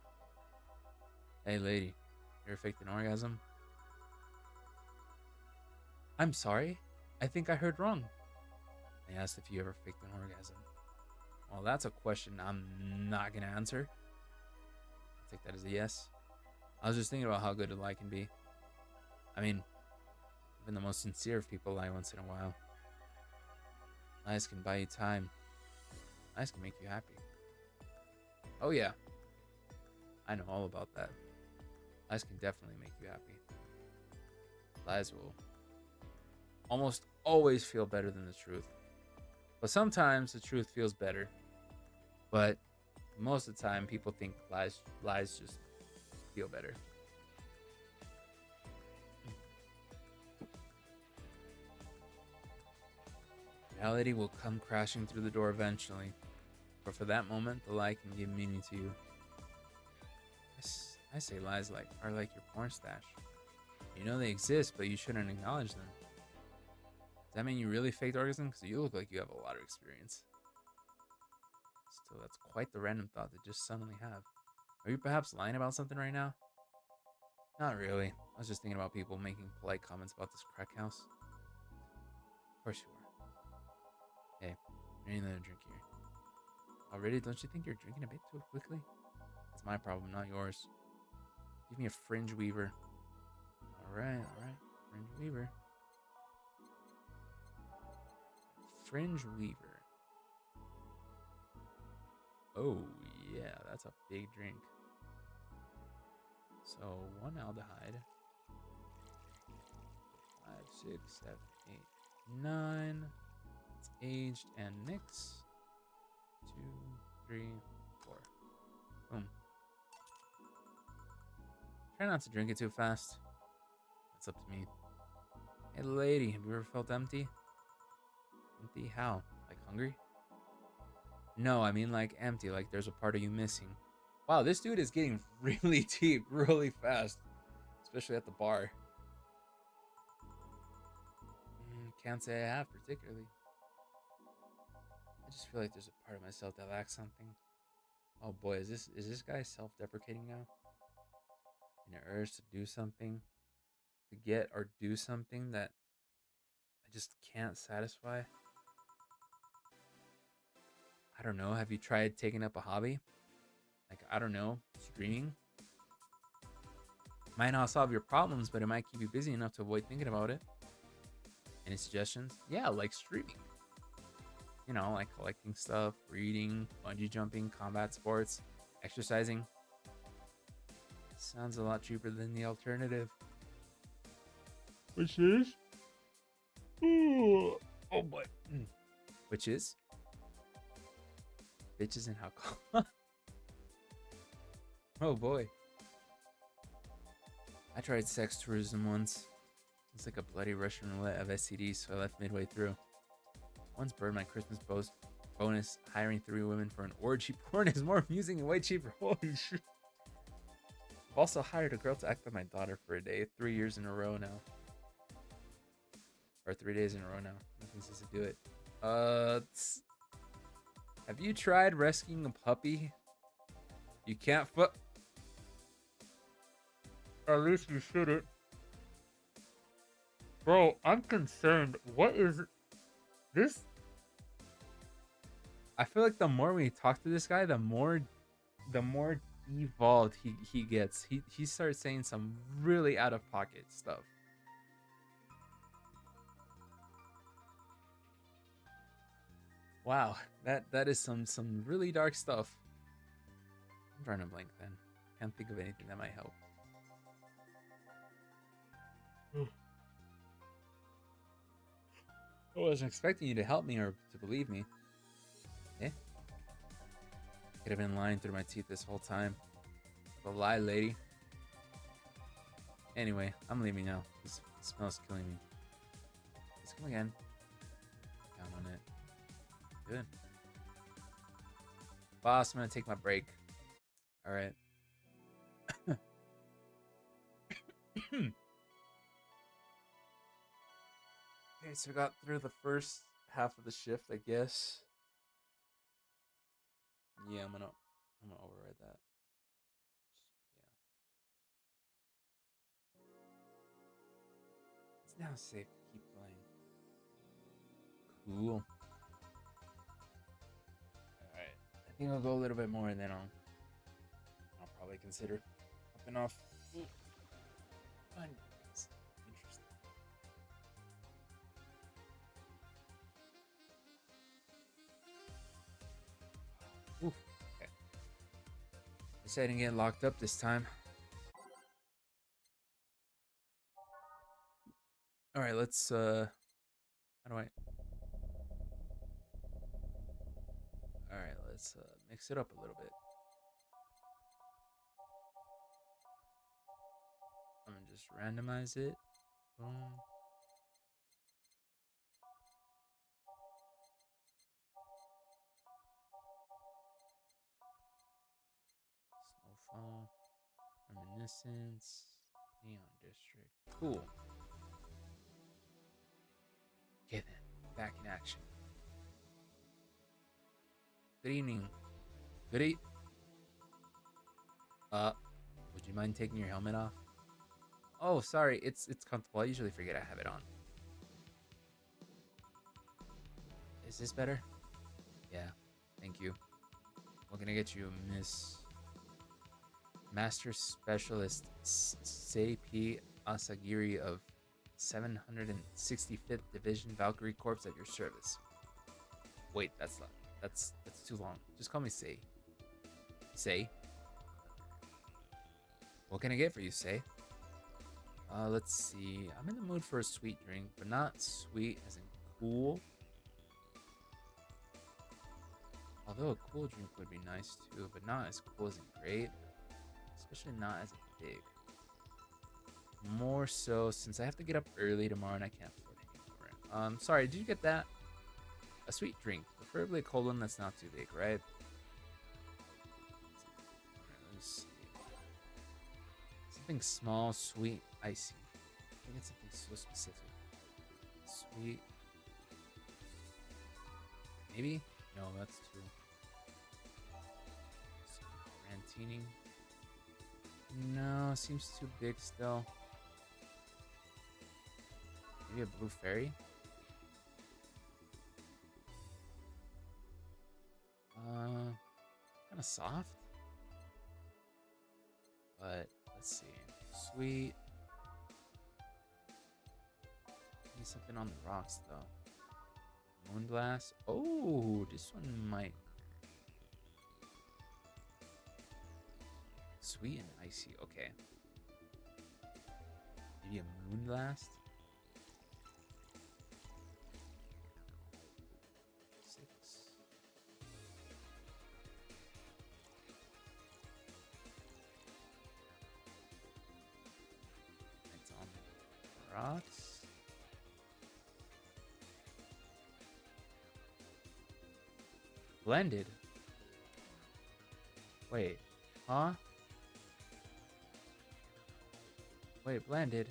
Hey, lady. You ever faked an orgasm? I'm sorry. I think I heard wrong. I asked if you ever faked an orgasm. Well, that's a question I'm not gonna answer. I'll take that as a yes. I was just thinking about how good a lie can be. I mean, even the most sincere of people lie once in a while. Lies can buy you time. Lies can make you happy. Oh yeah. I know all about that. Lies can definitely make you happy. Lies will almost always feel better than the truth. But sometimes the truth feels better. But Most of the time, people think lies just feel better. Reality will come crashing through the door eventually, but for that moment, the lie can give meaning to you. I say lies are like your porn stash. You know they exist, but you shouldn't acknowledge them. Does that mean you really faked orgasm? Because you look like you have a lot of experience. Still, that's quite the random thought to just suddenly have. Are you perhaps lying about something right now? Not really. I was just thinking about people making polite comments about this crack house. Of course you are. Hey, I need another drink here. Already? Don't you think you're drinking a bit too quickly? It's my problem, not yours. Give me a fringe weaver. Alright. Fringe weaver. Fringe weaver. Oh, yeah, that's a big drink. So, 1 aldehyde. 5, 6, 7, 8, 9. It's aged and mix. 2, 3, 4. Boom. Try not to drink it too fast. That's up to me. Hey, lady, have you ever felt empty? Empty how? Like hungry? No, I mean like empty, like there's a part of you missing. Wow, this dude is getting really deep really fast, especially at the bar. Can't say I have particularly. I just feel like there's a part of myself that lacks something. Oh boy, is this guy self-deprecating now? An urge to do something, to get or do something that I just can't satisfy. I don't know. Have you tried taking up a hobby? Like, I don't know, streaming? Might not solve your problems, but it might keep you busy enough to avoid thinking about it. Any suggestions? Yeah, like streaming. You know, like collecting stuff, reading, bungee jumping, combat sports, exercising. Sounds a lot cheaper than the alternative. Which is? Ooh. Oh boy. Which is? Bitches and alcohol. Oh boy. I tried sex tourism once. It's like a bloody Russian roulette of STDs, so I left midway through. Once burned my Christmas bonus. Hiring 3 women for an orgy porn is more amusing and way cheaper. Holy shit. I've also hired a girl to act like my daughter for a day, 3 years in a row now. Or 3 days in a row now. Nothing says to do it. Have you tried rescuing a puppy? You can't At least you shouldn't. Bro, I'm concerned. What is this? I feel like the more we talk to this guy, the more evolved he gets. He starts saying some really out of pocket stuff. Wow, that is some really dark stuff. I'm drawing a blank then. Can't think of anything that might help. I wasn't expecting you to help me or to believe me. Eh? Could have been lying through my teeth this whole time. The lie, lady. Anyway, I'm leaving now. This smell's killing me. Let's come again. Down on it. Good. Boss, I'm gonna take my break. Alright. Okay, so we got through the first half of the shift, I guess. Yeah, I'm gonna override that. Yeah. It's now safe to keep playing. Cool. Alright. I think I'll go a little bit more and then I'll probably consider hopping off. Fine. Interesting. Ooh, okay. Guess I didn't get locked up this time. Alright, let's how do I Alright, let's mix it up a little bit. just randomize it. Boom. Snowfall. Reminiscence. Neon District. Cool. Okay then. Back in action. Good evening. Good e- would you mind taking your helmet off? Oh, sorry. It's comfortable. I usually forget I have it on. Is this better? Yeah. Thank you. What can I get you, Miss Master Specialist Seipi Asagiri of 765th Division Valkyrie Corps at your service? Wait, that's too long. Just call me Sei. Sei? What can I get for you, Sei? Let's see. I'm in the mood for a sweet drink, but not sweet as in cool. Although a cool drink would be nice too, but not as cool as in great. Especially not as big. More so since I have to get up early tomorrow and I can't afford a hangover. Sorry, did you get that? A sweet drink, preferably a cold one that's not too big, right? Let's see. Something small, sweet, icy. I think it's something so specific. Sweet. Maybe? No, that's too. Rantini. No, seems too big still. Maybe a blue fairy? Kind of soft. But let's see. Sweet. Need something on the rocks though. Moonblast. Oh, this one might. Sweet and icy. Okay. Maybe a Moonblast. 6. It's on the rocks. Blended. Wait. Huh? Wait, blended.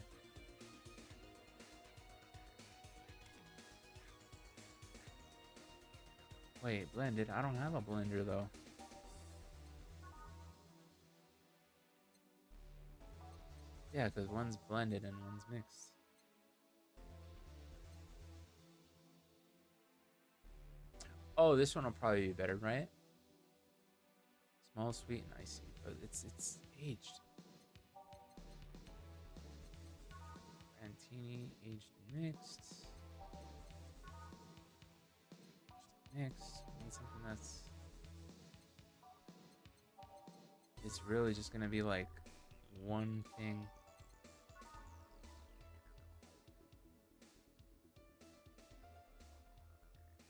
Wait, blended. I don't have a blender though. Yeah, because one's blended and one's mixed. Oh, this one will probably be better, right? Small, sweet, and icy, but it's aged. Rantini, aged and mixed. Mixed. I need something that's. It's really just gonna be like one thing.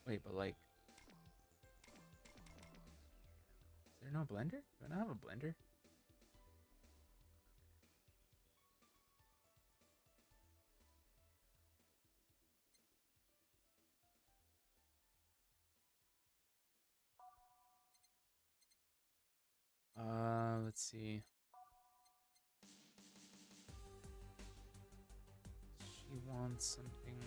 Wait, but like. Is there no blender? Do I not have a blender? Let's see. She wants something.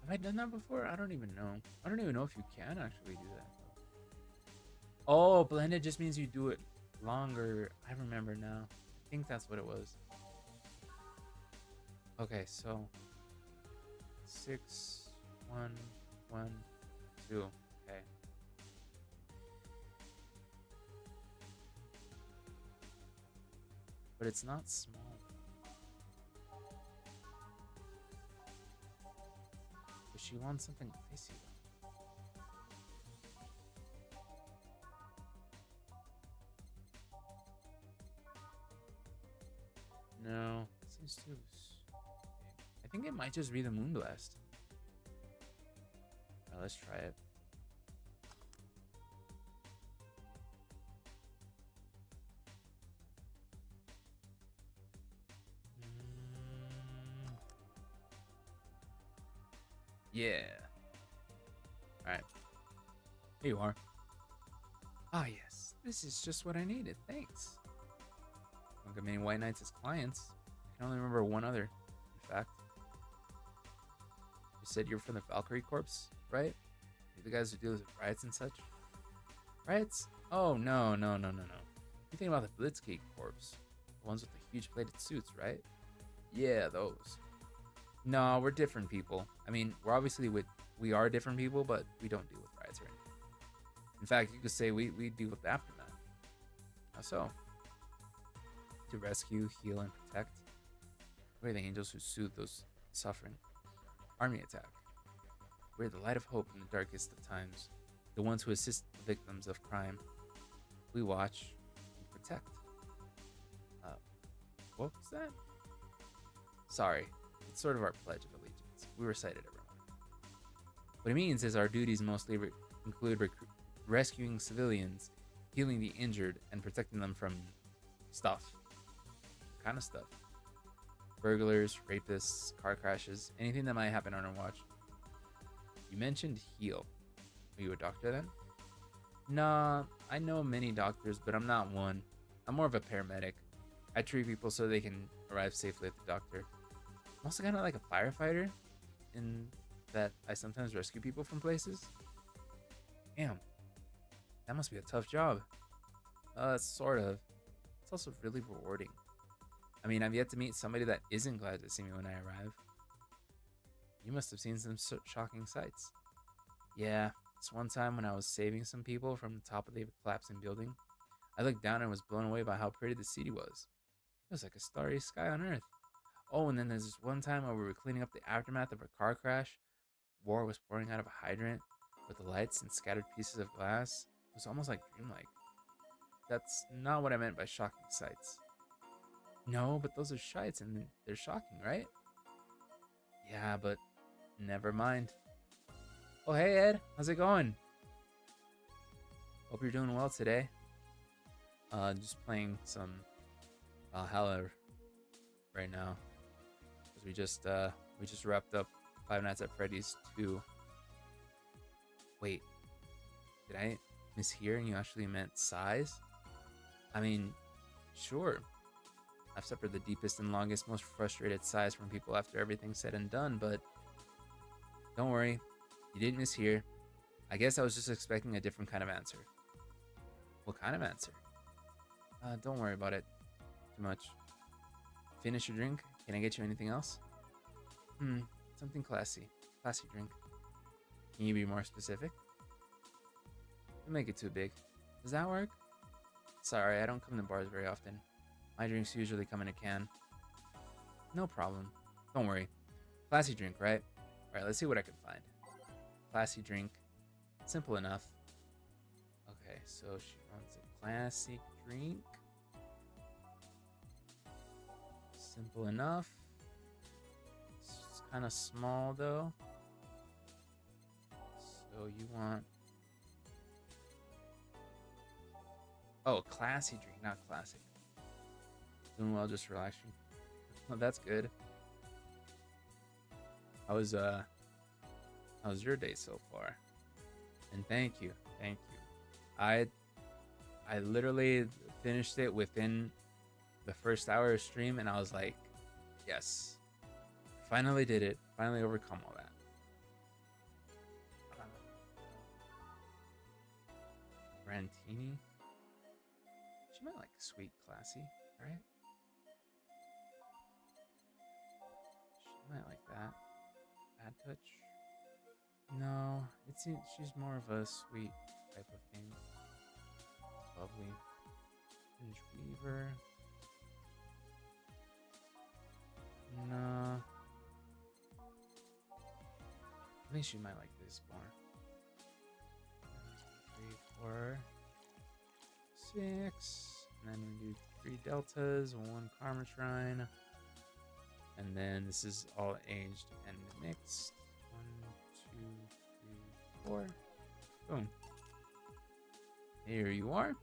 Have I done that before? I don't even know. I don't even know if you can actually do that. Oh, blended just means you do it longer. I remember now. I think that's what it was. Okay, so 6, 1, 1, 2. Okay. But it's not small. But she wants something icy though. No, it seems too big. I think it might just be the Moonblast. Let's try it. Yeah. Alright. Here you are. Ah, yes. This is just what I needed. Thanks. Don't get many White Knights as clients. I can only remember one other, in fact. You said you're from the Valkyrie Corps, right? You're the guys who deal with riots and such? Riots? Oh, no. You think about the Blitzkrieg Corps. The ones with the huge plated suits, right? Yeah, those. No, we're different people. I mean, we are different people, but we don't deal with riots or anything. In fact, you could say we deal with the aftermath. How so? To rescue, heal, and protect. We're the angels who soothe those suffering. Army attack. We're the light of hope in the darkest of times. The ones who assist the victims of crime. We watch and protect. What was that? Sorry, it's sort of our pledge of allegiance. We recite it every morning. What it means is our duties mostly include rescuing civilians, healing the injured, and protecting them from stuff. What kind of stuff? Burglars, rapists, car crashes, anything that might happen on our watch. You mentioned heal. Are you a doctor then? Nah, I know many doctors, but I'm not one. I'm more of a paramedic. I treat people so they can arrive safely at the doctor. I'm also kind of like a firefighter in that I sometimes rescue people from places. Damn, that must be a tough job. Sort of. It's also really rewarding. I mean, I've yet to meet somebody that isn't glad to see me when I arrive. You must have seen some shocking sights. Yeah, this one time when I was saving some people from the top of the collapsing building, I looked down and was blown away by how pretty the city was. It was like a starry sky on Earth. Oh, and then there's this one time where we were cleaning up the aftermath of a car crash. Water was pouring out of a hydrant with the lights and scattered pieces of glass. It was almost like dreamlike. That's not what I meant by shocking sights. No, but those are sights and they're shocking, right? Yeah, but never mind. Oh, hey, Ed. How's it going? Hope you're doing well today. Just playing some Valhalla right now. Because we just wrapped up Five Nights at Freddy's 2. Wait, did I mishear and you actually meant size? I mean, sure. I've suffered the deepest and longest, most frustrated sighs from people after everything's said and done, but don't worry, you didn't mishear. I guess I was just expecting a different kind of answer. What kind of answer? Don't worry about it too much. Finish your drink? Can I get you anything else? Something classy. Classy drink. Can you be more specific? Don't make it too big. Does that work? Sorry, I don't come to bars very often. My drinks usually come in a can. No problem. Don't worry. Classy drink, right? Alright, let's see what I can find. Classy drink. Simple enough. Okay, so she wants a classy drink. Simple enough. It's kind of small though. So you want... Oh, classy drink, not classic. Doing well, just relaxing. Well, that's good. How's your day so far? And thank you. I literally finished it within the first hour of stream, and I was like, yes, finally did it. Finally overcome all that. Brantini. She might like sweet, classy, right? She might like that. Bad touch. No, she's more of a sweet type of thing. Lovely. Hinge Weaver. No. I think she might like this more. 1, 2, 3, 4, 6. And then we do 3 deltas, 1 karma shrine. And then this is all aged and mixed. 1, 2, 3, 4. Boom. Here you are.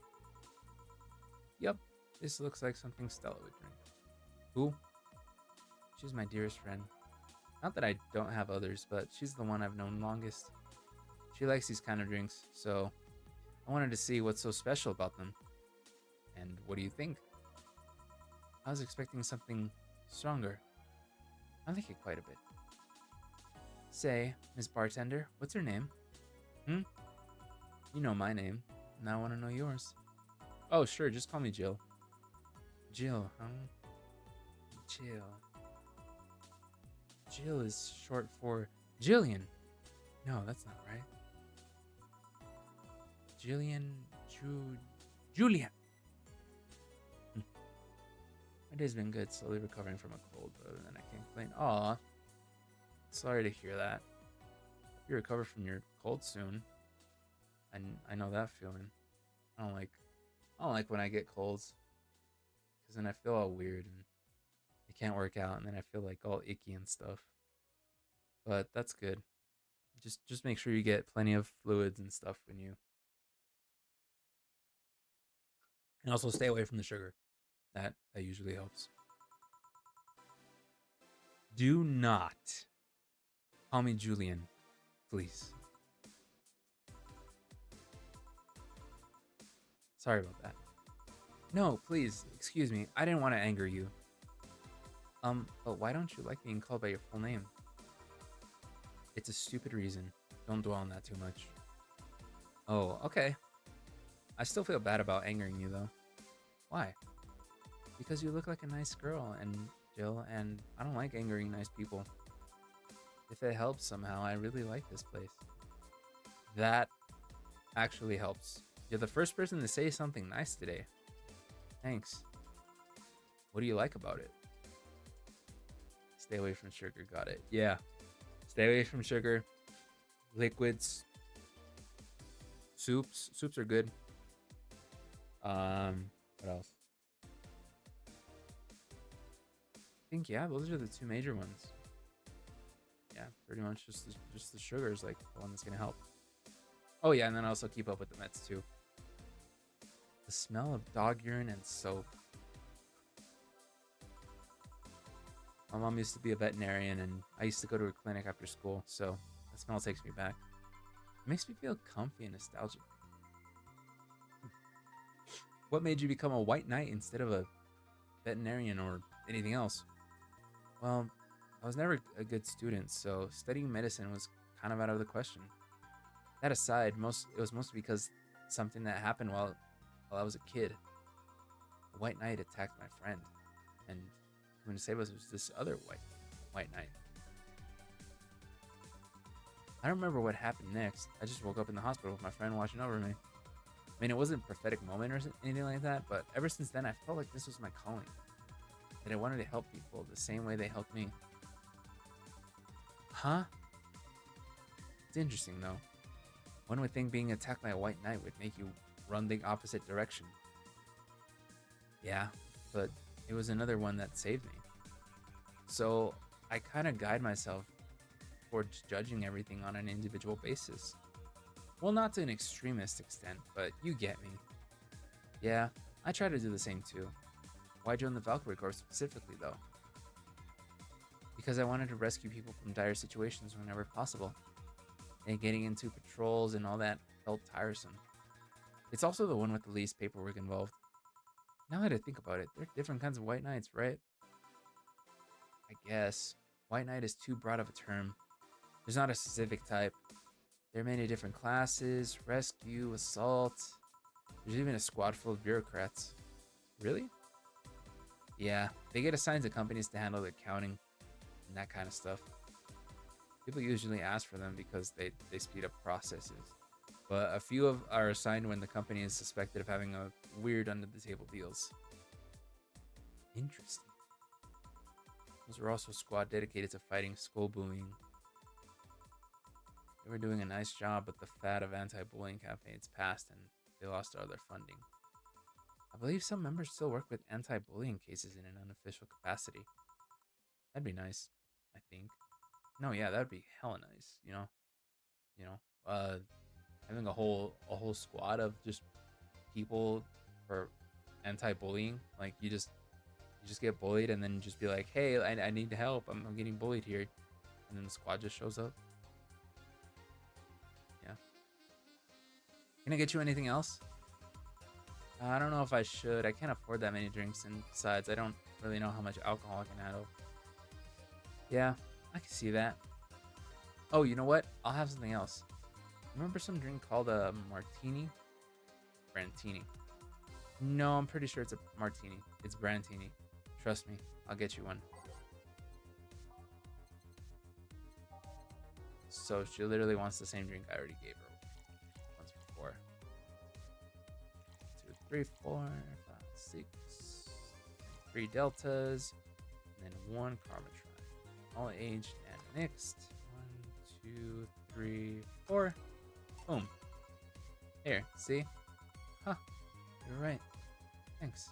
Yep, this looks like something Stella would drink. Who? She's my dearest friend. Not that I don't have others, but she's the one I've known longest. She likes these kind of drinks, so I wanted to see what's so special about them. And what do you think? I was expecting something stronger. I like it quite a bit. Say, Miss Bartender, what's her name? Hmm? You know my name. Now I want to know yours. Oh, sure, just call me Jill. Jill, huh? Jill. Jill is short for Jillian. No, that's not right. Jillian Julia. My day's been good, slowly recovering from a cold, but other than I can't complain. Aw, sorry to hear that. You recover from your cold soon. I know that feeling. I don't like I don't like when I get colds, because then I feel all weird and it can't work out, and then I feel like all icky and stuff. But that's good. Just make sure you get plenty of fluids and stuff when you, and also stay away from the sugar. That usually helps. Do not call me Julian, please. Sorry about that. No, please, excuse me. I didn't want to anger you. But why don't you like being called by your full name? It's a stupid reason. Don't dwell on that too much. Oh, okay. I still feel bad about angering you though. Why? Because you look like a nice girl, and Jill, and I don't like angering nice people. If it helps somehow, I really like this place. That actually helps. You're the first person to say something nice today. Thanks. What do you like about it? Stay away from sugar, got it. Yeah. Stay away from sugar. Liquids. Soups. Soups are good. What else? I think yeah, those are the two major ones. Yeah, pretty much just the sugar is like the one that's gonna help. Oh yeah, and then also keep up with the meds too. The smell of dog urine and soap. My mom used to be a veterinarian, and I used to go to her clinic after school, so that smell takes me back. It makes me feel comfy and nostalgic. What made you become a white knight instead of a veterinarian or anything else? Well, I was never a good student, so studying medicine was kind of out of the question. That aside, it was mostly because something that happened while I was a kid. A white knight attacked my friend, and coming to save us was this other white knight. I don't remember what happened next. I just woke up in the hospital with my friend watching over me. I mean, it wasn't a prophetic moment or anything like that, but ever since then, I felt like this was my calling. That I wanted to help people the same way they helped me. Huh? It's interesting, though. One would think being attacked by a white knight would make you run the opposite direction. Yeah, but it was another one that saved me. So I kind of guide myself towards judging everything on an individual basis. Well, not to an extremist extent, but you get me. Yeah, I try to do the same too. Why join the Valkyrie Corps specifically, though? Because I wanted to rescue people from dire situations whenever possible. And getting into patrols and all that felt tiresome. It's also the one with the least paperwork involved. Now that I think about it, there are different kinds of white knights, right? I guess. White knight is too broad of a term. There's not a specific type. There are many different classes: rescue, assault. There's even a squad full of bureaucrats. Really? Yeah, they get assigned to companies to handle the accounting and that kind of stuff. People usually ask for them because they speed up processes. But a few are assigned when the company is suspected of having a weird under the table deals. Interesting. Those are also a squad dedicated to fighting school bullying. They were doing a nice job, but the fad of anti-bullying campaigns passed and they lost all their funding. I believe some members still work with anti-bullying cases in an unofficial capacity. That'd be nice, I think. No, yeah, that'd be hella nice, You know, having a whole squad of just people for anti-bullying. Like you just get bullied and then just be like, hey, I need help. I'm getting bullied here. And then the squad just shows up. Yeah. Can I get you anything else? I don't know if I should. I can't afford that many drinks, and besides, I don't really know how much alcohol I can handle. Yeah, I can see that. Oh, you know what? I'll have something else. Remember some drink called a martini? Brantini. No, I'm pretty sure it's a martini. It's Brantini. Trust me, I'll get you one. So she literally wants the same drink I already gave her once before. 2, 3, 4, 5, 6. 3 deltas, and then 1 Carmatron. All aged and mixed. 1, 2, 3, 4. Boom. Here, see? Huh. You're right. Thanks.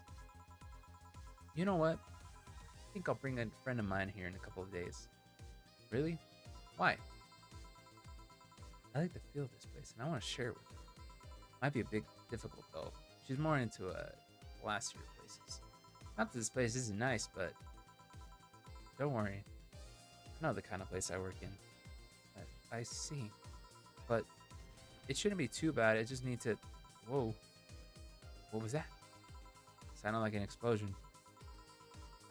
You know what? I think I'll bring a friend of mine here in a couple of days. Really? Why? I like the feel of this place, and I want to share it with her. Might be a bit difficult, though. She's more into classier places. Not that this place isn't nice, but don't worry. I know the kind of place I work in. I see. But it shouldn't be too bad. I just need to... Whoa. What was that? Sounded like an explosion.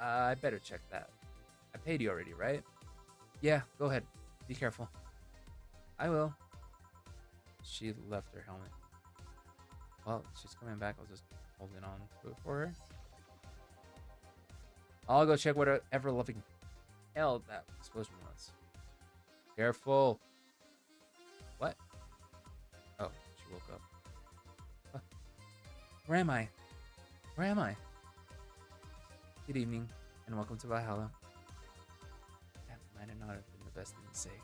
I better check that. I paid you already, right? Yeah, go ahead. Be careful. I will. She left her helmet. Well, she's coming back. I'll just hold it on to it for her. I'll go check whatever loving hell that explosion was. Careful. What? Oh, she woke up. What? Where am I? Where am I? Good evening, and welcome to Valhalla. That might not have been the best thing to say.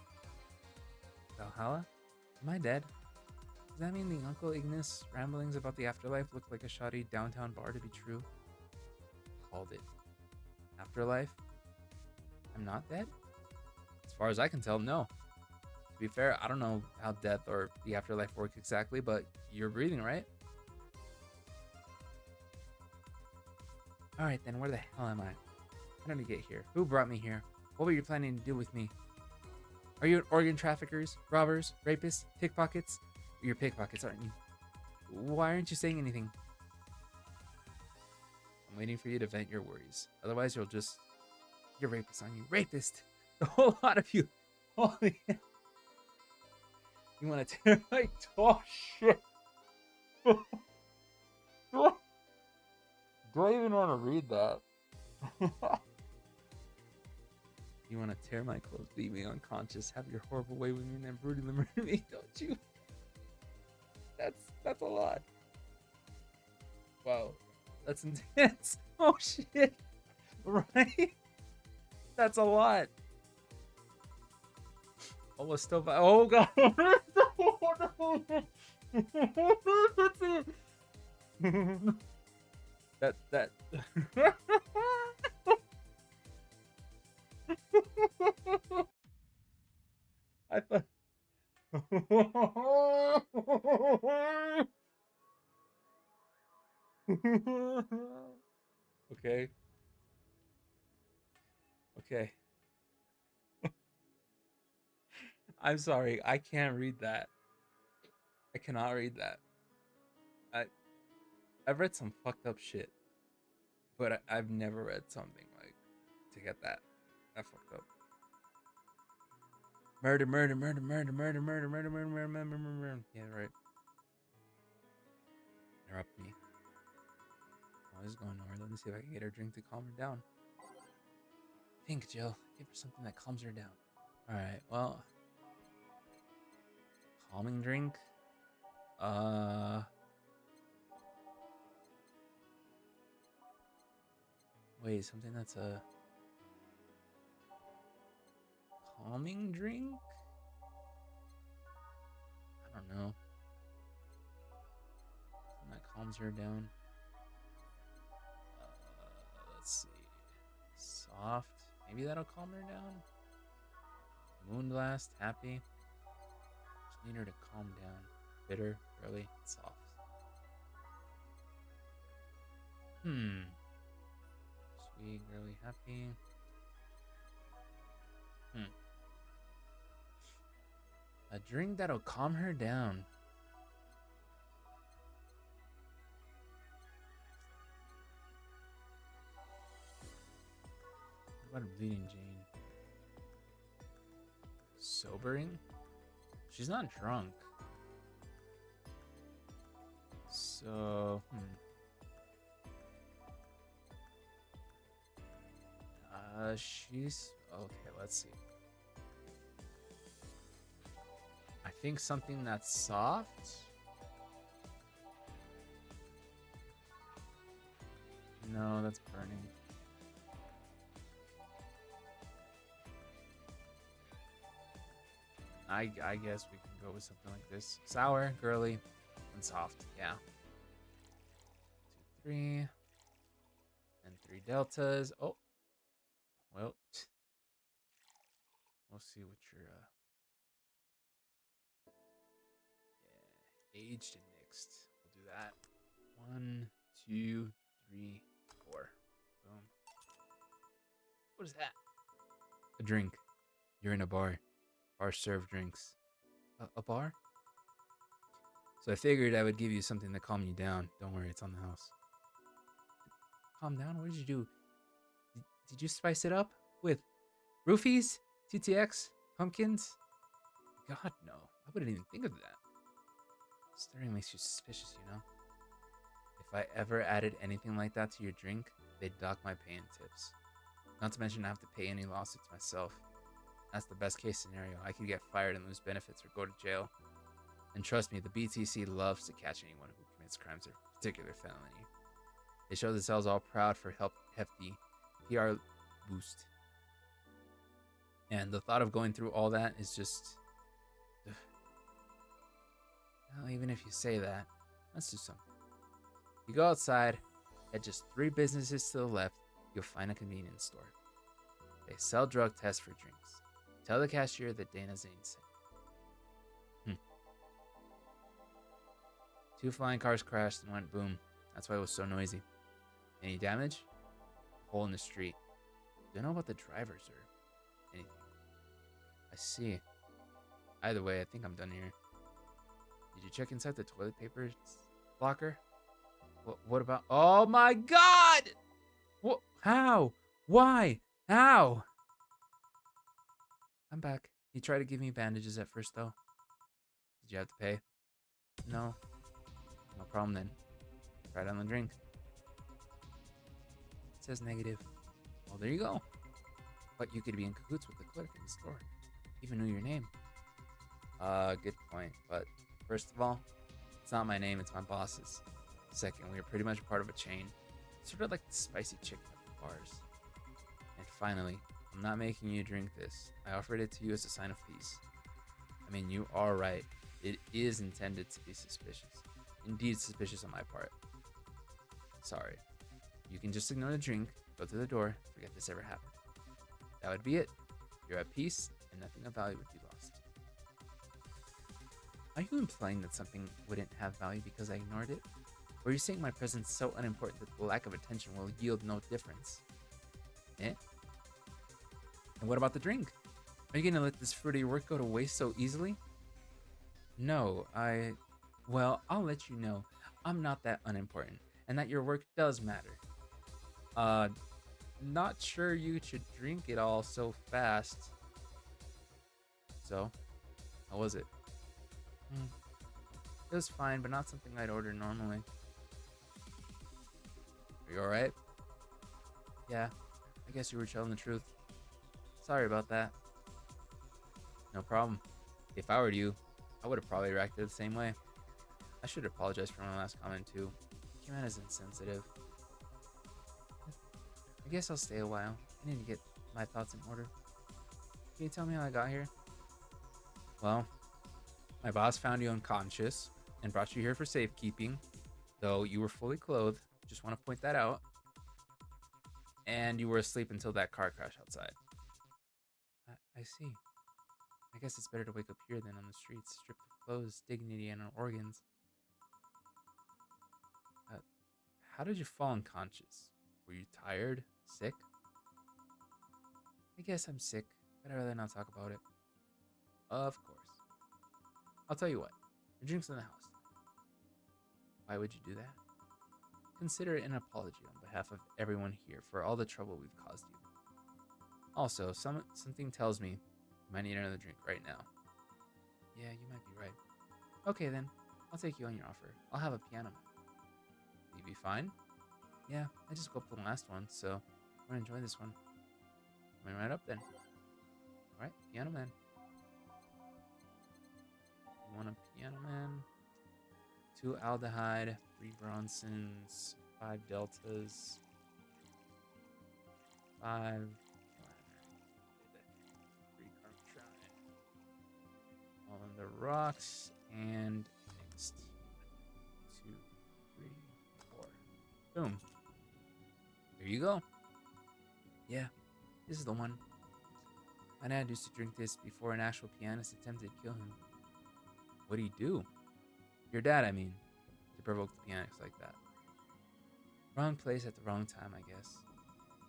Valhalla? Am I dead? Does that mean the Uncle Ignis ramblings about the afterlife look like a shoddy downtown bar to be true? Called it. Afterlife? I'm not dead? As far as I can tell, no. To be fair, I don't know how death or the afterlife works exactly, but you're breathing, right? Alright then, where the hell am I? How did I get here? Who brought me here? What were you planning to do with me? Are you organ traffickers, robbers, rapists, pickpockets? You're pickpockets, aren't you? Why aren't you saying anything? I'm waiting for you to vent your worries. Otherwise, you're rapists, aren't you? Rapist! The whole lot of you. Holy hell. You want to tear my oh shit. Do I even want to read that? You want to tear my clothes, leave me unconscious, have your horrible way with me, and then brutally murder me, don't you? That's a lot. Wow. That's intense. Oh shit. Right? That's a lot. Oh, still by. Oh god. that I thought okay. Okay. I'm sorry. I can't read that. I cannot read that. I've read some fucked up shit, but I've never read something like to get that fucked up. Murder, murder, murder, murder, murder, murder, murder, murder, murder, murder, murder. Yeah, right. Interrupt me. Oh, this is going nowhere. Let me see if I can get her drink to calm her down. Think, Jill. Give her something that calms her down. Alright, well. Calming drink? Wait, something that's a calming drink? I don't know. Something that calms her down. Let's see. Soft. Maybe that'll calm her down. Moonblast. Happy. Just need her to calm down. Bitter. Girly. Soft. Sweet. Girly. Happy. A drink that'll calm her down. What about a bleeding Jane? Sobering? She's not drunk. So, she's okay. Let's see. I think something that's soft. No, that's burning. I guess we can go with something like this. Sour, girly, and soft. Yeah. 2, 3. And 3 deltas. Oh. Well. We'll see what your yeah, aged and mixed. We'll do that. 1, 2, 3, 4. Boom. What is that? A drink. You're in a bar. Bars serve drinks. A bar? So I figured I would give you something to calm you down. Don't worry, it's on the house. Calm down? What did you do? Did you spice it up with roofies, TTX, pumpkins? God, no. I wouldn't even think of that. Stirring makes you suspicious, you know? If I ever added anything like that to your drink, they'd dock my pay and tips. Not to mention I have to pay any lawsuits myself. That's the best case scenario. I could get fired and lose benefits or go to jail. And trust me, the BTC loves to catch anyone who commits crimes of particular felony. They show themselves all proud for hefty PR boost. And the thought of going through all that is just... Ugh. Well, even if you say that, let's do something. You go outside, at just 3 businesses to the left, you'll find a convenience store. They sell drug tests for drinks. Tell the cashier that Dana Zane sent. 2 flying cars crashed and went boom. That's why it was so noisy. Any damage? Hole in the street. Don't know about the drivers or anything. I see. Either way, I think I'm done here. Did you check inside the toilet paper locker? What about... Oh my god! What? How? Why? How? I'm back. He tried to give me bandages at first, though. Did you have to pay? No. No problem then. Right on the drink. It says negative. Well, there you go. But you could be in cahoots with the clerk in the store. Even knew your name. Good point. But first of all, it's not my name, it's my boss's. Second, we are pretty much part of a chain. Sort of like the spicy chicken at the bars. And finally, I'm not making you drink this. I offered it to you as a sign of peace. I mean, you are right. It is intended to be suspicious. Indeed suspicious on my part. Sorry. You can just ignore the drink, go to the door, forget this ever happened. That would be it. You're at peace, and nothing of value would be lost. Are you implying that something wouldn't have value because I ignored it? Or are you saying my presence is so unimportant that the lack of attention will yield no difference? Eh? And what about the drink? Are you gonna let this fruit of your work go to waste so easily? No, well, I'll let you know. I'm not that unimportant, and that your work does matter. Not sure you should drink it all so fast. So, how was it? It was fine, but not something I'd order normally. Are you alright? Yeah, I guess you were telling the truth. Sorry about that. No problem. If I were you, I would have probably reacted the same way. I should apologize for my last comment too. It came out as insensitive. I guess I'll stay a while. I need to get my thoughts in order. Can you tell me how I got here? Well, my boss found you unconscious and brought you here for safekeeping, though you were fully clothed. Just want to point that out. And you were asleep until that car crash outside. I see. I guess it's better to wake up here than on the streets, stripped of clothes, dignity, and organs. How did you fall unconscious? Were you tired? Sick? I guess I'm sick, but I'd rather not talk about it. Of course. I'll tell you what. The drink's in the house tonight. Why would you do that? Consider it an apology on behalf of everyone here for all the trouble we've caused you. Also, something tells me you might need another drink right now. Yeah, you might be right. Okay then, I'll take you on your offer. I'll have a piano man. You be fine? Yeah, I just gulped the last one, so I'm gonna enjoy this one. Coming right up then. Alright, piano man. You want a piano man? 2 aldehyde, 3 Bronsons, 5 deltas, 5 3 carnitine. On the rocks and next. 2, 3, 4. Boom. Here you go. Yeah, this is the one. My dad used to drink this before an actual pianist attempted to kill him. What'd he do? Your dad, I mean, to provoke the pianist like that. Wrong place at the wrong time, I guess.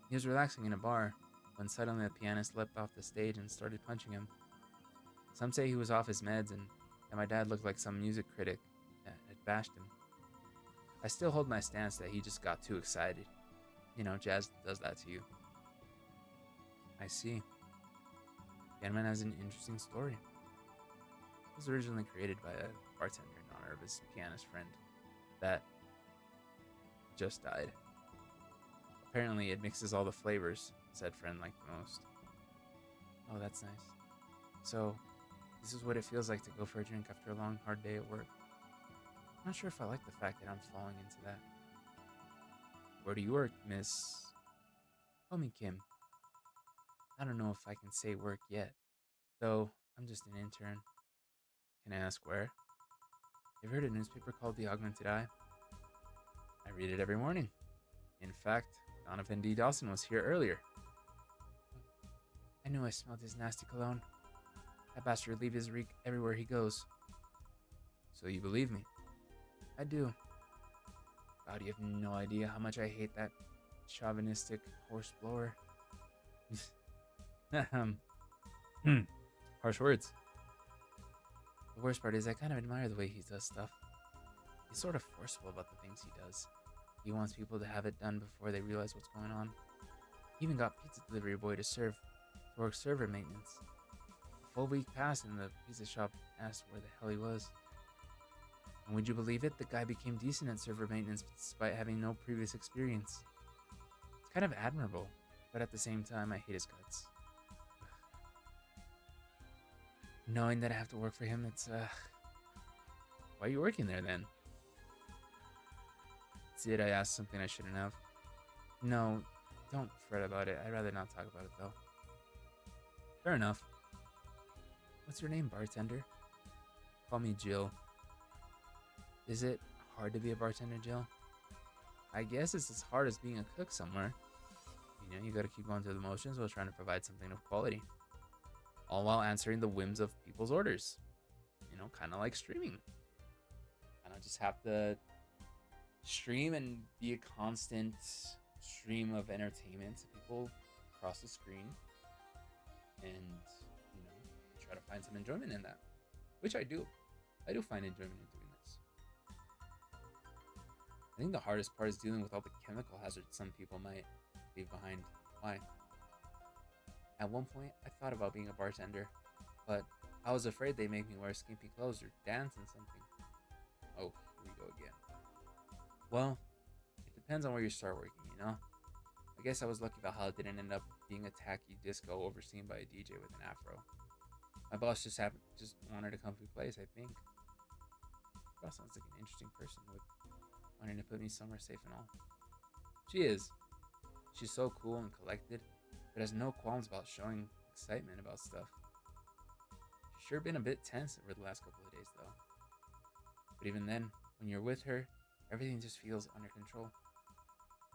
He was relaxing in a bar when suddenly the pianist leapt off the stage and started punching him. Some say he was off his meds and that my dad looked like some music critic that had bashed him. I still hold my stance that he just got too excited. You know, jazz does that to you. I see. Pianoman has an interesting story. It was originally created by a bartender in honor of his pianist friend that just died. Apparently, it mixes all the flavors said friend liked the most. Oh, that's nice. So, this is what it feels like to go for a drink after a long, hard day at work. I'm not sure if I like the fact that I'm falling into that. Where do you work, Miss? Call me Kim. I don't know if I can say work yet, though I'm just an intern. Can I ask where? Have you heard of a newspaper called The Augmented Eye? I read it every morning. In fact, Donovan D. Dawson was here earlier. I knew I smelled his nasty cologne. That bastard leaves his reek everywhere he goes. So you believe me? I do. God, you have no idea how much I hate that chauvinistic horse blower. Harsh words. The worst part is I kind of admire the way he does stuff. He's sort of forceful about the things he does. He wants people to have it done before they realize what's going on. He even got pizza delivery boy to work server maintenance. A full week passed and the pizza shop asked where the hell he was. And would you believe it? The guy became decent at server maintenance despite having no previous experience. It's kind of admirable, but at the same time I hate his guts. Knowing that I have to work for him, it's why are you working there then? Did I ask something I shouldn't have? No, don't fret about it. I'd rather not talk about it though. Fair enough. What's your name, bartender? Call me Jill. Is it hard to be a bartender, Jill? I guess it's as hard as being a cook somewhere. You know, you gotta keep going through the motions while trying to provide something of quality. All while answering the whims of people's orders. You know, kind of like streaming. And I just have to stream and be a constant stream of entertainment to people across the screen. And, you know, try to find some enjoyment in that. Which I do. I do find enjoyment in doing this. I think the hardest part is dealing with all the chemical hazards some people might leave behind. Why? At one point, I thought about being a bartender, but I was afraid they'd make me wear skimpy clothes or dance in something. Oh, here we go again. Well, it depends on where you start working, you know? I guess I was lucky about how it didn't end up being a tacky disco overseen by a DJ with an afro. My boss just wanted a comfy place, I think. Girl sounds like an interesting person with wanting to put me somewhere safe and all. She is. She's so cool and collected, but has no qualms about showing excitement about stuff. She's sure been a bit tense over the last couple of days, though. But even then, when you're with her, everything just feels under control.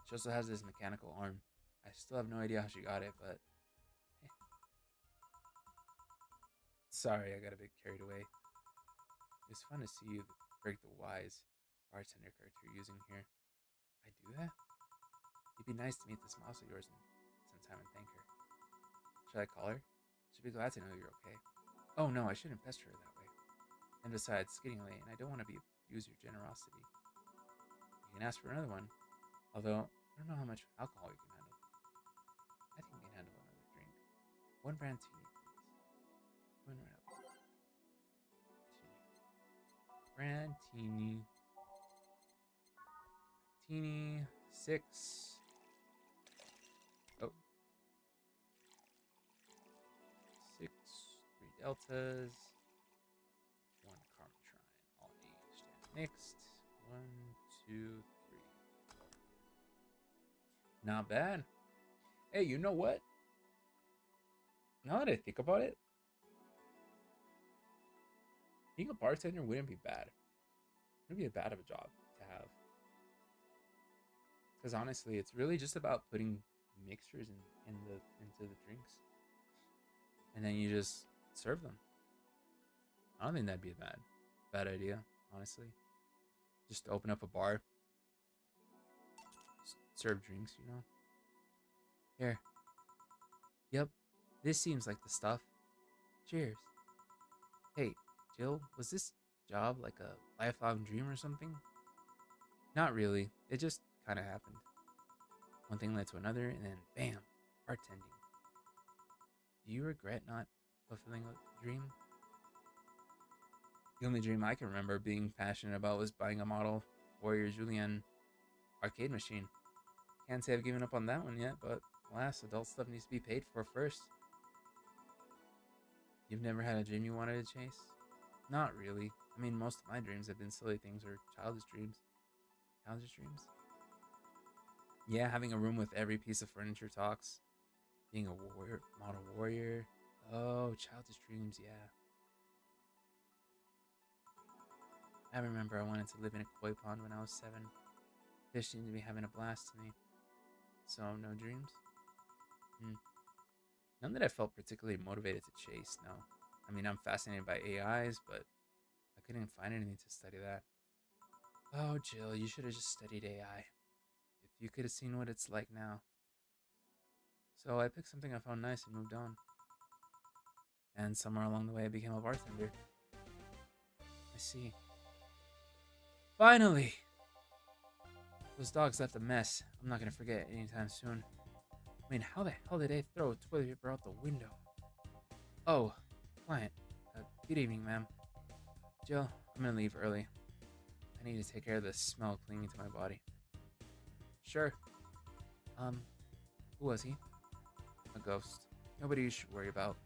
She also has this mechanical arm. I still have no idea how she got it, but... Sorry, I got a bit carried away. It was fun to see you break the wise bartender character you're using here. I do that? It'd be nice to meet this mouse of yours sometime and thank her. Should I call her? She'll be glad to know you're okay. Oh no, I shouldn't pester her that way. And besides, it's getting late, and I don't want to abuse your generosity. You can ask for another one, although I don't know how much alcohol you can handle. I think you can handle another drink. One brandini, please. One right up. Brandini. Brandini. 6. Oh. 6. 3 deltas. 1 Carmitrine. All aged and mixed. 1, 2, 3. Not bad. Hey, you know what? Now that I think about it, being a bartender wouldn't be bad. It wouldn't be a bad of a job to have. Because honestly, it's really just about putting mixtures into the drinks. And then you just serve them. I don't think that'd be a bad idea, honestly. Just open up a bar. Serve drinks, you know. Here. Yep. This seems like the stuff. Cheers. Hey, Jill, was this job like a lifelong dream or something? Not really. It just kind of happened. One thing led to another, and then bam, bartending. Do you regret not fulfilling a dream? The only dream I can remember being passionate about was buying a model Warrior Julian arcade machine. Can't say I've given up on that one yet, but alas, adult stuff needs to be paid for first. You've never had a dream you wanted to chase? Not really. I mean, most of my dreams have been silly things or childish dreams. Childish dreams? Yeah, having a room with every piece of furniture talks. Being a model warrior. Oh, childish dreams, yeah. I remember I wanted to live in a koi pond when I was 7. Fish seemed to be having a blast to me. So, no dreams? None that I felt particularly motivated to chase, no. I mean, I'm fascinated by AIs, but I couldn't find anything to study that. Oh, Jill, you should have just studied AI. If you could have seen what it's like now. So I picked something I found nice and moved on. And somewhere along the way I became a bartender. I see. Finally! Those dogs left a mess. I'm not gonna forget anytime soon. I mean, how the hell did they throw toilet paper out the window? Oh, client. Good evening, ma'am. Jill, I'm gonna leave early. I need to take care of the smell clinging to my body. Sure. Who was he? A ghost. Nobody you should worry about.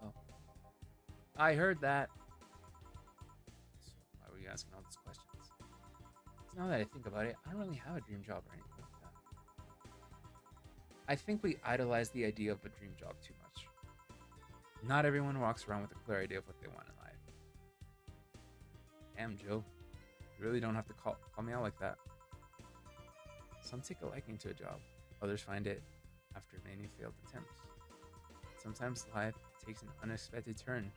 Oh. I heard that. So why were you asking all these questions? Now that I think about it, I don't really have a dream job or anything like that. I think we idolize the idea of a dream job too much. Not everyone walks around with a clear idea of what they want in life. Damn, Joe. You really don't have to call me out like that. Some take a liking to a job. Others find it after many failed attempts. Sometimes life takes an unexpected turn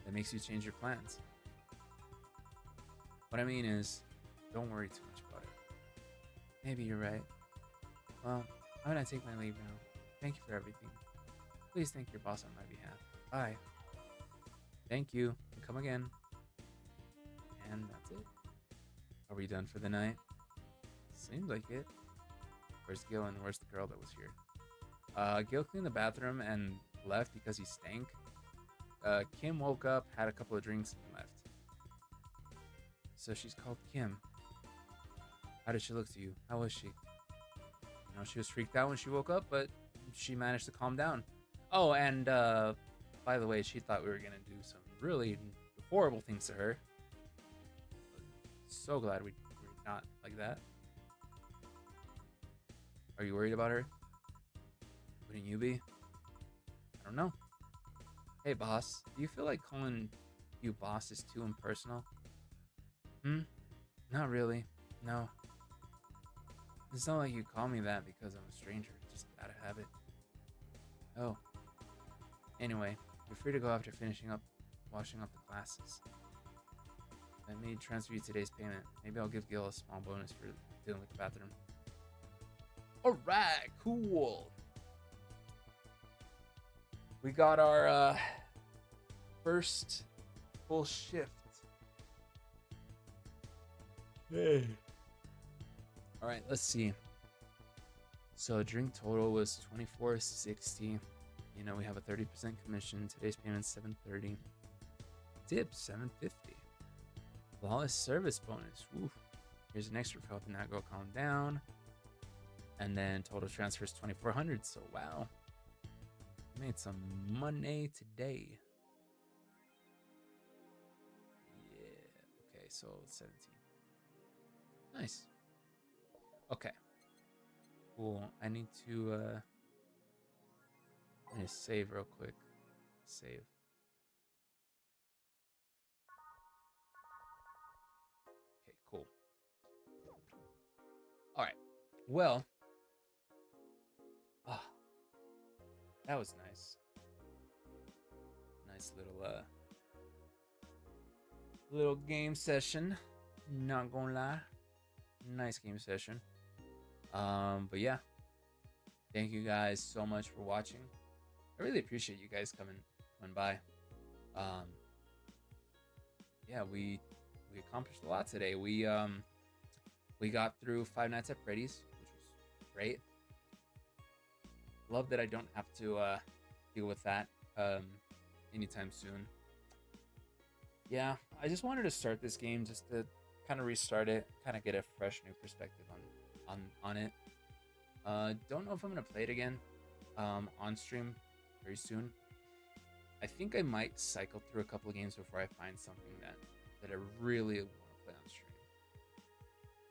that makes you change your plans. What I mean is, don't worry too much about it. Maybe you're right. Well, I'm gonna take my leave now. Thank you for everything. Please thank your boss on my behalf. Bye. Thank you. And come again. And that's it. Are we done for the night? Seems like it. Where's Gil and where's the girl that was here? Gil cleaned the bathroom and left because he stank. Kim woke up, had a couple of drinks, and left. So she's called Kim. How did she look to you? How was she? You know, she was freaked out when she woke up, but she managed to calm down. Oh, and by the way, she thought we were gonna do some really horrible things to her. So glad we're not like that. Are you worried about her? Wouldn't you be? I don't know. Hey, boss, do you feel like calling you boss is too impersonal? Not really. No. It's not like you call me that because I'm a stranger, just out of habit. Oh. Anyway, you're free to go after finishing up washing up the glasses. Let me transfer you today's payment. Maybe I'll give Gil a small bonus for dealing with the bathroom. Alright, cool. We got our first full shift Hey. All right, let's see. So drink total was 24.60. You know, we have a 30% commission. Today's payment 7.30. Tips 7.50. Flawless service bonus. Oof. Here's an extra for helping that girl calm down. And then total transfers 2,400. So wow, made some money today. Yeah. Okay, so 17. Nice. Okay. Cool. I need to save real quick. Save. Okay, cool. All right. Well, ah, that was nice. Nice little game session. Not gonna lie. Nice game session. But yeah, thank you guys so much for watching. I really appreciate you guys coming by. Um, yeah, we accomplished a lot today. We got through Five Nights at Freddy's, which was great. Love that I don't have to deal with that anytime soon. Yeah, I just wanted to start this game just to kind of restart it, kind of get a fresh new perspective on it. Don't know if I'm gonna play it again on stream very soon. I think I might cycle through a couple of games before I find something that I really want to play on stream.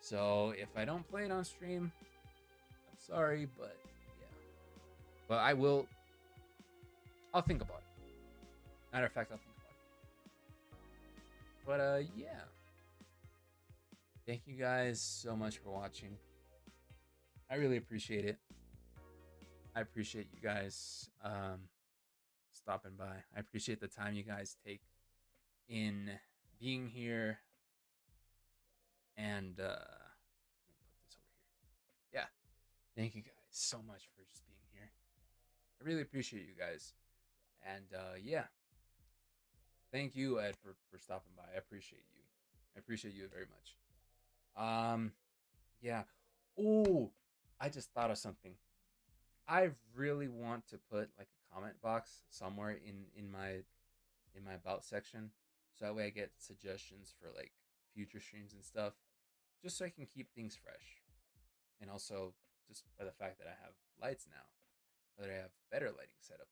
So if I don't play it on stream, I'm sorry, but yeah. But I will. I'll think about it. Matter of fact, I'll think about it. But yeah. Thank you guys so much for watching. I really appreciate it. I appreciate you guys stopping by. I appreciate the time you guys take in being here. And let me put this over here. Yeah. Thank you guys so much for just being here. I really appreciate you guys. And yeah. Thank you, Ed, for stopping by. I appreciate you. I appreciate you very much. Yeah. Oh, I just thought of something. I really want to put like a comment box somewhere in my about section, so that way I get suggestions for like future streams and stuff, just so I can keep things fresh. And also, just by the fact that I have lights now, that I have better lighting setup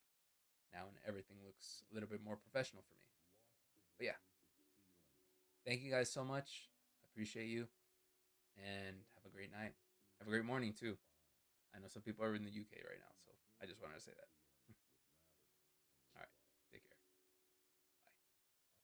now, and everything looks a little bit more professional for me. But yeah, thank you guys so much. I appreciate you, and have a great night. Have a great morning too. I know some people are in the UK right now, so I just wanted to say that.